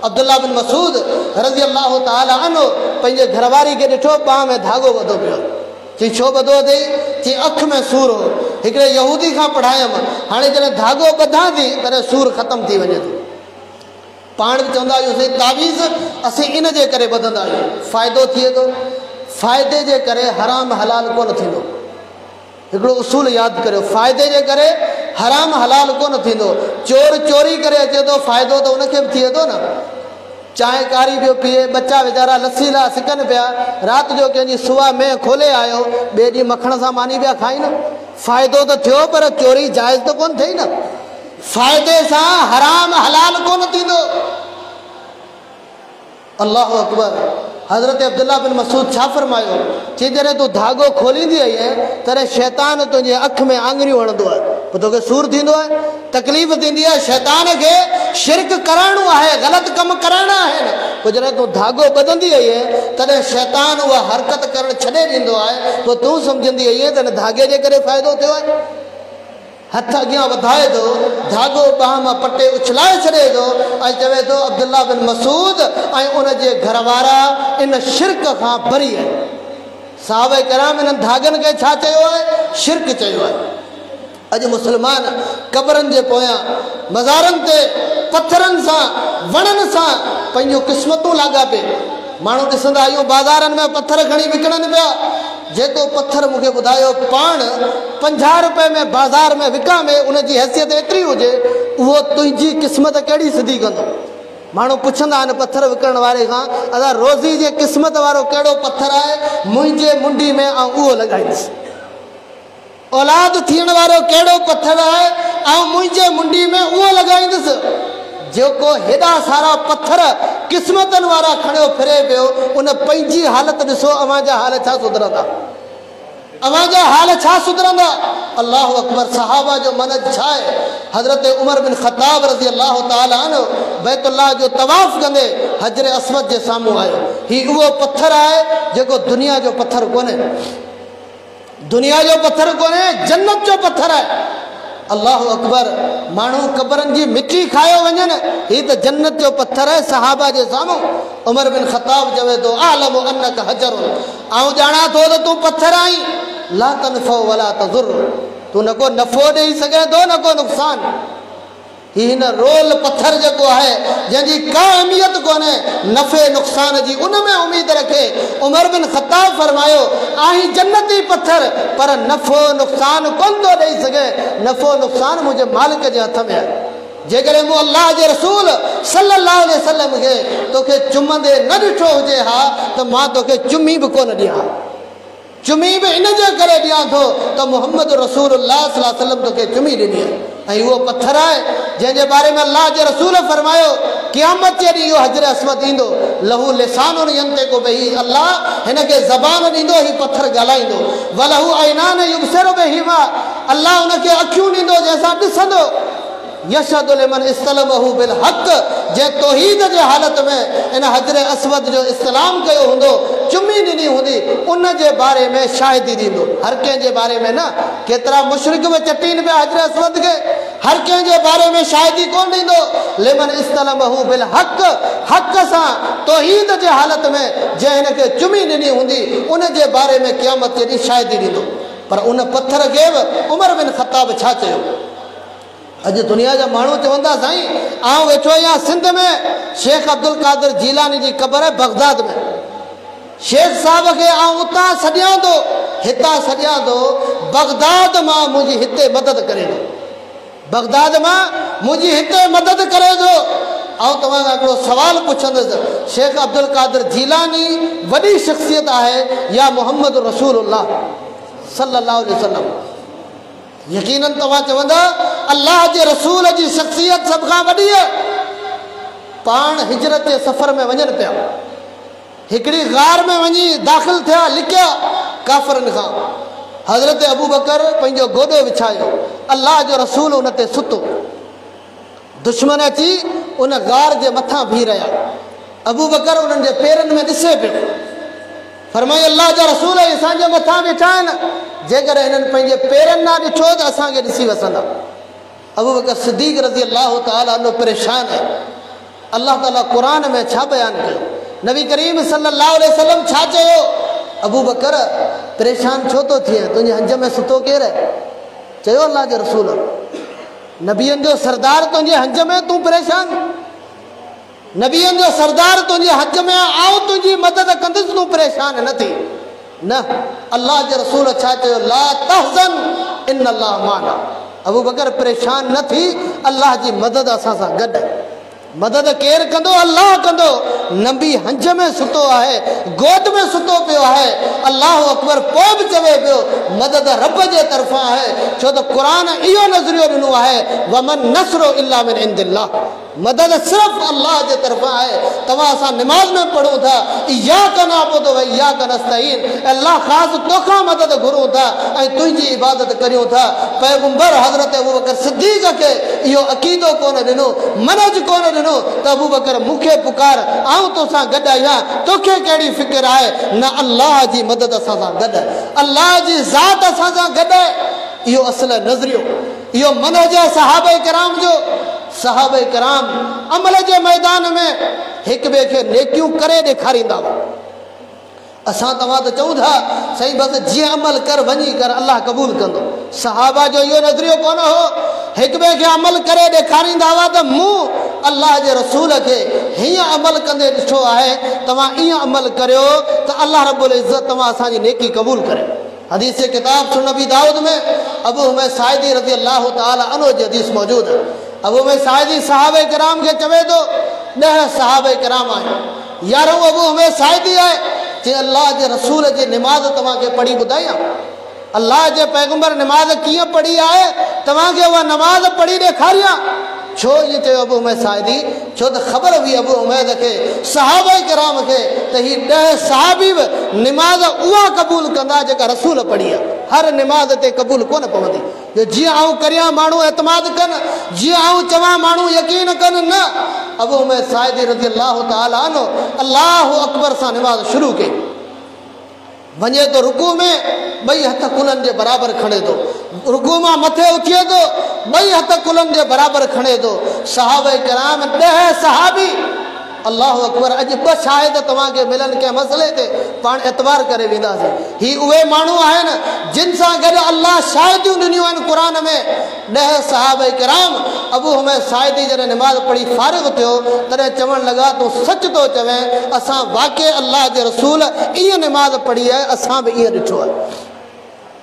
अब्दुल्ला बिन मसूद रज़ी अल्लाह ताला अन्हु पंहिंजे घरवारी खे ॾिठो, ॿाह में धागो ॿधो पियो। चई छो ॿधो अथई? चई अखि में सूर हो, हिकिड़े यहूदी खां पढ़ायमि, हाणे जॾहिं धागो ॿधां थी तॾहिं सूर ख़तमु थी वञे थो। पाण बि चवंदा आहियूं तावीज़ असीं इन जे करे ॿधंदा आहियूं, फ़ाइदो थिए थो। फ़ाइदे जे करे हराम हलाल कोन थींदो। हिकिड़ो उसूल यादि करियो, फ़ाइदे जे करे हराम हलाल कोन थींदो। चोर चोरी करे अचे थो, फ़ाइदो त उनखे बि थिए थो न। चांहि कारी पियो पीए, बच्चा वीचारा लस्सी लाइ सिकनि पिया, राति जो कंहिंजी सुआ में खोले आयो, ॿिए ॾींहुं मखण सां मानी पिया खाइनि। फ़ाइदो त थियो, पर चोरी जाइज़ त कोन थिए न। फ़ाइदे सां हराम हलाल कोन थींदो। अल्लाह अकबर। हज़रत अब्दुल्ला बिन मसूद छा फरमायो? चई जॾहिं तूं धागो खोलींदी आहीं तॾहिं शैतान तुंहिंजे अखि में आङुरियूं हणंदो आहे, पोइ तोखे सूरु थींदो आहे, तकलीफ़ थींदी आहे। शैतान खे शिरक करणो आहे, ग़लति कमु करणा आहिनि। पोइ जॾहिं तूं धागो ॿधंदी आहीं तॾहिं शैतान उहा हरकत करणु छॾे ॾींदो आहे। पोइ तूं सम्झंदी आहीं त हिन धागे जे करे फ़ाइदो थियो आहे। हथ अॻियां वधाए थो, धागो ॿाह मां पटे उछलाए छॾे थो ऐं चवे थो अब्दुल्ला बिन मसूद ऐं उनजे घर वारा इन शिरक खां बरी आहिनि। साहबे किराम इन्हनि धागनि खे छा चयो आहे? शिरक चयो आहे। अॼु मुस्लमान क़बरनि जे पोयां मज़ारनि ते पथरनि सां वणनि सां पंहिंजूं क़िस्मतूं लाॻापे। माण्हू ॾिसंदा आहियूं बाज़ारनि में पथर खणी विकिणनि पिया। जेको पथर मूंखे ॿुधायो पाण 50 रुपए में बाज़ार में विकां में उनजी हैसियत एतिरी हुजे, उहो तुंहिंजी क़िस्मत कहिड़ी सिधी कंदो। माण्हू पुछंदा आहिनि पथर विकिणण वारे खां, अदा रोज़ी जे क़िस्मत वारो कहिड़ो पथर आहे, मुंहिंजे मुंडी में ऐं उहो लॻाईंदुसि। औलाद थियण वारो कहिड़ो पथर आहे ऐं मुंहिंजे मुंडी में उहो लॻाईंदुसि। जेको हेॾा सारा पथर क़िस्मतनि वारा खणियो फिरे पियो, उन पंहिंजी हालत ॾिसो, अव्हां जा हाल छा सुधरंदा, अव्हां जा हाल छा सुधरंदा। अल्लाहु अकबर। सहाबा जो मनज छा आहे। हज़रत उमर बिन ख़त्ताब रज़ी अल्लाह ताला अन्हु बैतुल्लाह जो तवाफ़ कंदे हजर अस्वद जे साम्हूं आयो। हीउ उहो पथर आहे जेको दुनिया जो पथर कोन्हे, दुनिया जो पथर कोन्हे, जन्नत जो पथर आहे। अल्लाहु अकबर। माण्हू क़बरनि जी मिटी खायो वञनि, हीउ त जन्नत जो पथर आहे सहाबा जे साम्हूं। उमर बिन ख़त्ताब चवे थो आलम अन्नक हजरुन, आऊं ॼाणा थो त तूं पथर आहीं। ला तनफ़उ वला तज़ुर, तूं न को नफ़ो ॾेई सघे थो न को नुक़सान। हीउ हिन रोल पथर जेको आहे जंहिंजी का अहमियत कोन्हे, नफ़े नुक़सान जी उन में उमेद रखे। उमर बिन ख़त्ताब फरमायो आहीं जन्नती पथर, पर नफ़ो नुक़सान कोन थो ॾेई सघे। नफ़ो नुक़सान मुंहिंजे मालिक जे हथ में आहे। जेकॾहिं मूं अल्लाह जे रसूल सल्लल्लाहु अलैहि वसल्लम खे तोखे चुमंदे न ॾिठो हुजे हा त मां तोखे चुमी बि कोन ॾियां। चुमी बि इन जे करे ॾियां थो त मुहम्मद रसूलुल्लाह सल्लल्लाहु अलैहि वसल्लम तोखे चुमी ॾिनी आहे। ऐं उहो पथर आहे जंहिंजे बारे में अल्लाह जे रसूल फरमायो क़यामत जे ॾींहुं इहो हजर अस्वद ईंदो, लहू लिसानुन यंतिकु बिही, अल्लाह हिन खे ज़बान ॾींदो, हीउ पथर ॻाल्हाईंदो। वलहू ऐनान युबसिरु बिहिमा, अल्लाह हुनखे अखियूं ॾींदो जंहिंसां ॾिसंदो। यशहदु लिमन इस्तलमहु बिल हक़, जंहिं तौहीद जे हालत में इन हजर अस्वद जो इस्लाम कयो हूंदो, चुमी ॾिनी हूंदी, उन जे बारे में शाहिदी ॾींदो। हर कंहिं जे बारे में न, केतिरा मुशरिक बि चटीन पिया हजर अस्वद खे, हर कंहिं जे बारे में शाहिदी कोन ॾींदो। लिमन इस्तलमहु बिल हक़, हक़ सां तौहीद जे हालत में जंहिं हिन खे चुमी ॾिनी हूंदी, उन जे बारे में क़यामत जे ॾींहुं शाहिदी ॾींदो। पर उन पथर खे बि उमर बिन ख़त्ताब छा चयो। अॼु दुनिया जा माण्हू चवंदा साईं आउं वेठो आहियां सिंध में, शेख अब्दुल कादिर जीलानी जी क़बर आहे बगदाद में। शेख साहब खे आउं उतां सॾियां थो, हितां सॾियां थो, बगदाद मां मुंहिंजी हिते मदद करे थो, बगदाद मां मुंहिंजी हिते मदद करे थो। आउं तव्हां खां हिकिड़ो सुवालु पुछंदुसि, शेख अब्दुल कादिर जीलानी वॾी शख़्सियत आहे या मुहम्मद रसूलुल्लाह सल्लल्लाहु अलैहि वसल्लम? यकीनन तव्हां चवंदा अल्लाह जे रसूल जी शख़्सियत सभ खां वॾी आहे। पाण हिजरत जे सफ़र में वञनि पिया, हिकिड़ी गार में वञी दाख़िल थिया, लिकिया काफ़िरनि खां। हज़रत अबू बकर पंहिंजो गोॾो विछायो, अल्लाह जो रसूल उन ते सुतो। दुश्मन अची उन गार जे मथां बीह रहिया। अबू बकर उन्हनि जे पेरनि में ॾिसे पियो, फरमायो अल्लाह जा रसूल असांजे मथां वेठा आहिनि, जेकर हिननि पंहिंजे पेरनि न ॾिठो त असांखे ॾिसी वसंदा। अबू बकर सिद्दीक़ रज़ी अल्लाह ताला अन्हु परेशान आहे। अल्लाह ताला क़ुरान में छा बयानु कयो, नबी करीम सल्लल्लाहु अलैहि वसल्लम छा चयो? अबू बकर परेशान छो थो थिए, तुंहिंजे हंज में सुतो केरु आहे? चयो अल्लाह जे रसूल, नबियनि जो सरदार तुंहिंजे हंज में, तूं परेशान? नबियनि जो सरदार तुंहिंजे हज में, आऊं तुंहिंजी मदद कंदुसि, तूं परेशान न थी। न, अल्लाह जे रसूल छा चयो? ला तहज़न इन्नल्लाह माना। अबू बकर परेशान न थी, अल्लाह जी मदद असां सां गॾु आहे। मदद केरु कंदो? अल्लाह कंदो। नबी हंज में सुतो आहे, गोद में सुतो पियो आहे। अल्लाह अकबर पोइ बि चवे पियो मदद रब जे तरफ़ां आहे, छो त क़ुरान इहो नज़रियो ॾिनो आहे वमन नस्रो इल्ला मिन इंदिल्लाह, मदद सिर्फ़ु अल्लाह जे तरफ़ां आहे। तव्हां असां निमाज़ में पढ़ूं था इय्याक नअबुदु व इय्याक नस्तईन, अल्लाह ख़ासि तोखां मदद घुरूं था ऐं तुंहिंजी इबादत करियूं था। पैगंबर हज़रत अबू बकर सिद्दीक़ खे इहो अक़ीदो कोन ॾिनो, मनज कोन ॾिनो त अबू बकर मूंखे पुकार, आऊं तोसां गॾु आहियां, तोखे कहिड़ी फ़िक्र आहे? न, अल्लाह जी मदद असां सां गॾु आहे, अल्लाह जी ज़ात असां सां गॾु आहे। इहो असल नज़रियो, इहो मनहज आहे सहाबा किराम जो। सहाबा किराम अमल जे मैदान में हिक ॿिए खे नेकियूं करे ॾेखारींदा हुआ। असां तव्हां त चऊं था साईं बसि जीअं अमल कर, वञी कर, अल्लाह क़बूल कंदो। सहाबा जो इहो नज़रियो कोन हो हिक ॿिए खे अमल करे ॾेखारींदा हुआ त मूं अल्लाह जे रसूल खे हीअं अमल कंदे ॾिठो आहे, तव्हां ईअं अमल करियो त अल्लाह रब्बुल इज़्ज़त तव्हां असांजी नेकी क़बूल करे। हदीस किताब सुन नबी दाऊद में अबू हुमैद साइदी रज़ी अल्लाह ताला अन्हु जी हदीस मौजूद है। अबू हुमैद साइदी सहाबे किराम के चवे तो 10 सहाबे किराम आहिनि, 11 अबू हुमैद साइदी आहे जे अल्लाह जे रसूल जी निमाज़ तव्हांखे पढ़ी ॿुधायां। अल्लाह जे पैगंबर निमाज़ कीअं पढ़ी आहे तव्हांखे उहा नमाज़ पढ़ी ॾेखारियां। छो ये चयो अबू हुमैद साइदी? छो त ख़बर हुई अबू हुमैद खे सहाबा किराम खे त ही 10 सहाबी बि निमाज़ उहा क़बूल कंदा जेका रसूल पढ़ी आहे। हर निमाज़ ते क़बूल कोन पवंदी। जो जीअं आऊं करियां माण्हू एतमाद कनि, जीअं आऊं चवां माण्हू यकीन कनि, न। अबू हुमैद साइदी रज़ी अल्लाह ताला अन्हु अल्लाहु अकबर सां निमाज़ शुरू कई। वञे तो रुकू में 2 हथ कुलनि जे बराबरि खणे थो, रुकू मां मथे उथिए थो 2 हथ कुलनि जे बराबरि खणे थो। सहाबे किराम 10 सहाबी अल्लाह अकबर। अॼु 2 शाहिद तव्हांखे मिलनि कंहिं मसइले ते पाण एतवार करे वेंदासीं। ही उहे माण्हू आहिनि जिन सां गॾु अल्लाह शाहिदियूं ॾिनियूं आहिनि क़ुर में। 10 सहाबे किराम अबू हुमैद साइदी जॾहिं निमाज़ पढ़ी फारिग़ थियो तॾहिं चवणु लॻा तूं सच थो चवें, असां वाक़ई अल्लाह जे रसूल ईअं निमाज़ पढ़ी आहे, असां बि ईअं ॾिठो आहे।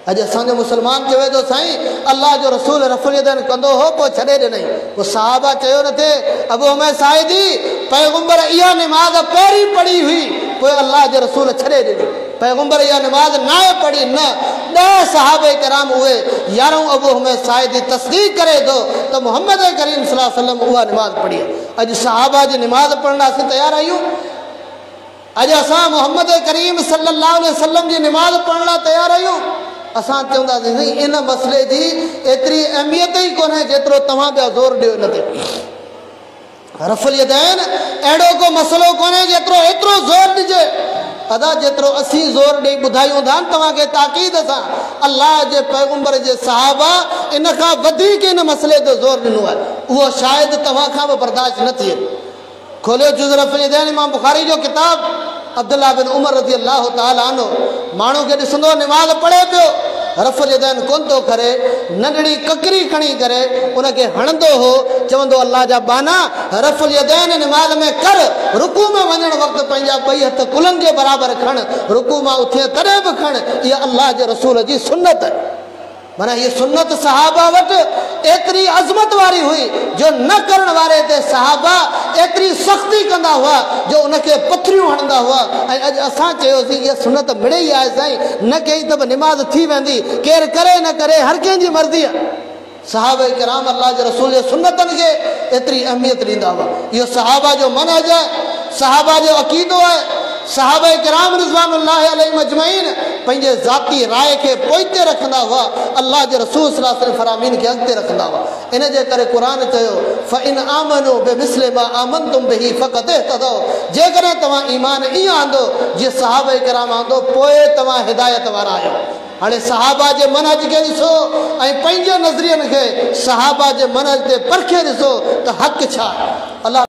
अॼु असांजो मुस्लमान चवे थो साईं अल्लाह जो रसूल रफ़ुल यदैन कंदो हो पोइ छॾे ॾिनई। पोइ सहाबा चयो न थिए अबू हुमैद साइदी पैगंबर इहा निमाज़ पहिरीं पढ़ी हुई, पोइ अल्लाह जे रसूल छॾे ॾिनी। पैगंबर इहा निमाज़ न पढ़ी, न। 10 सहाबे किराम उहे 11 अबू हुमैद साइदी तस्दीक़ करे थो त मुहम्मद करीम सल्लल्लाहु अलैहि वसल्लम उहा निमाज़ पढ़ी आहे। अॼु सहाबा जी निमाज़ पढ़ण असीं तयारु आहियूं? अॼु असां मुहम्मद करीम सल्लल्लाहु अलैहि वसल्लम जी निमाज़ पढ़ण लाइ तयारु आहियूं? असां चवंदासीं इन मसइले जी एतिरी अहमियत ई कोन्हे जेतिरो तव्हां ॿिया ज़ोर ॾियो हिन ते। रफ़ुल यदैन अहिड़ो को मसइलो कोन्हे जेतिरो एतिरो ज़ोर ॾिजे। अदा जेतिरो असीं ज़ोर ॾेई ॿुधायूं था तव्हांखे ताक़ीद सां अल्लाह जे पैगंबर जे सहाबा इन खां वधीक इन मसइले ते ज़ोर ॾिनो आहे। उहो शायदि तव्हां खां बि बर्दाश्त न थिए। खोलियो जुज़ रफ़ुल यदैन इमाम बुखारी जो किताब। अब्दुल्लाह बिन उमर रज़ी अल्लाह ताला अन्हु माण्हू खे ॾिसंदो निमाज़ पढ़े पियो, रफ़ुल यदैन कोन थो करे, नंढड़ी ककरी खणी करे उनखे हणंदो हो, चवंदो अल्लाह जा बाना रफ़ुल यदैन निमाज़ में कर, रुकू में वञण वक़्तु पंहिंजा 2 हथ कुलनि जे बराबरि खण, रुकू मां उथे तॾहिं बि खण। इहा अल्लाह जे रसूल जी सुन्नत आहे। माना ये सुन्नत सहाबा वटि एतिरी अज़मत वारी हुई जो न करण वारे ते सहाबा एतिरी सख़्ती कंदा हुआ जो उनखे पथरियूं हणंदा हुआ। ऐं अॼु असां चयोसीं इहा सुन्नत मिड़े ई आहे साईं, न कई त बि निमाज़ थी वेंदी, केरु करे न करे हर कंहिंजी मर्ज़ी आहे। सहाबा किराम अल्लाह जे रसूल जे सुन्नतनि खे एतिरी अहमियत ॾींदा हुआ। इहो सहाबा जो मनहज आहे, सहाबा जो अक़ीदो आहे। सहाबा किराम रिज़वानुल्लाहि अलैहिम अजमईन पंहिंजे ज़ाती राय खे पोइते रखंदा हुआ, अल्लाह जे रसूल सल्लल्लाहु अलैहि वसल्लम फरामीन खे अॻिते रखंदा हुआ। इन जे करे क़ुर चयो फ़इन आमनू बिमिस्लि मा आमनतुम बिही फ़क़द इह्तदौ। जेकॾहिं तव्हां ईमान ईअं आंदो जीअं सहाबा किराम आंदो पोइ तव्हां हिदायत वारा आहियो। हाणे सहाबा जे मनहज खे ॾिसो ऐं पंहिंजे नज़रियनि खे सहाबा जे मनहज ते परखे ॾिसो त हक़ छा आहे। अल्लाह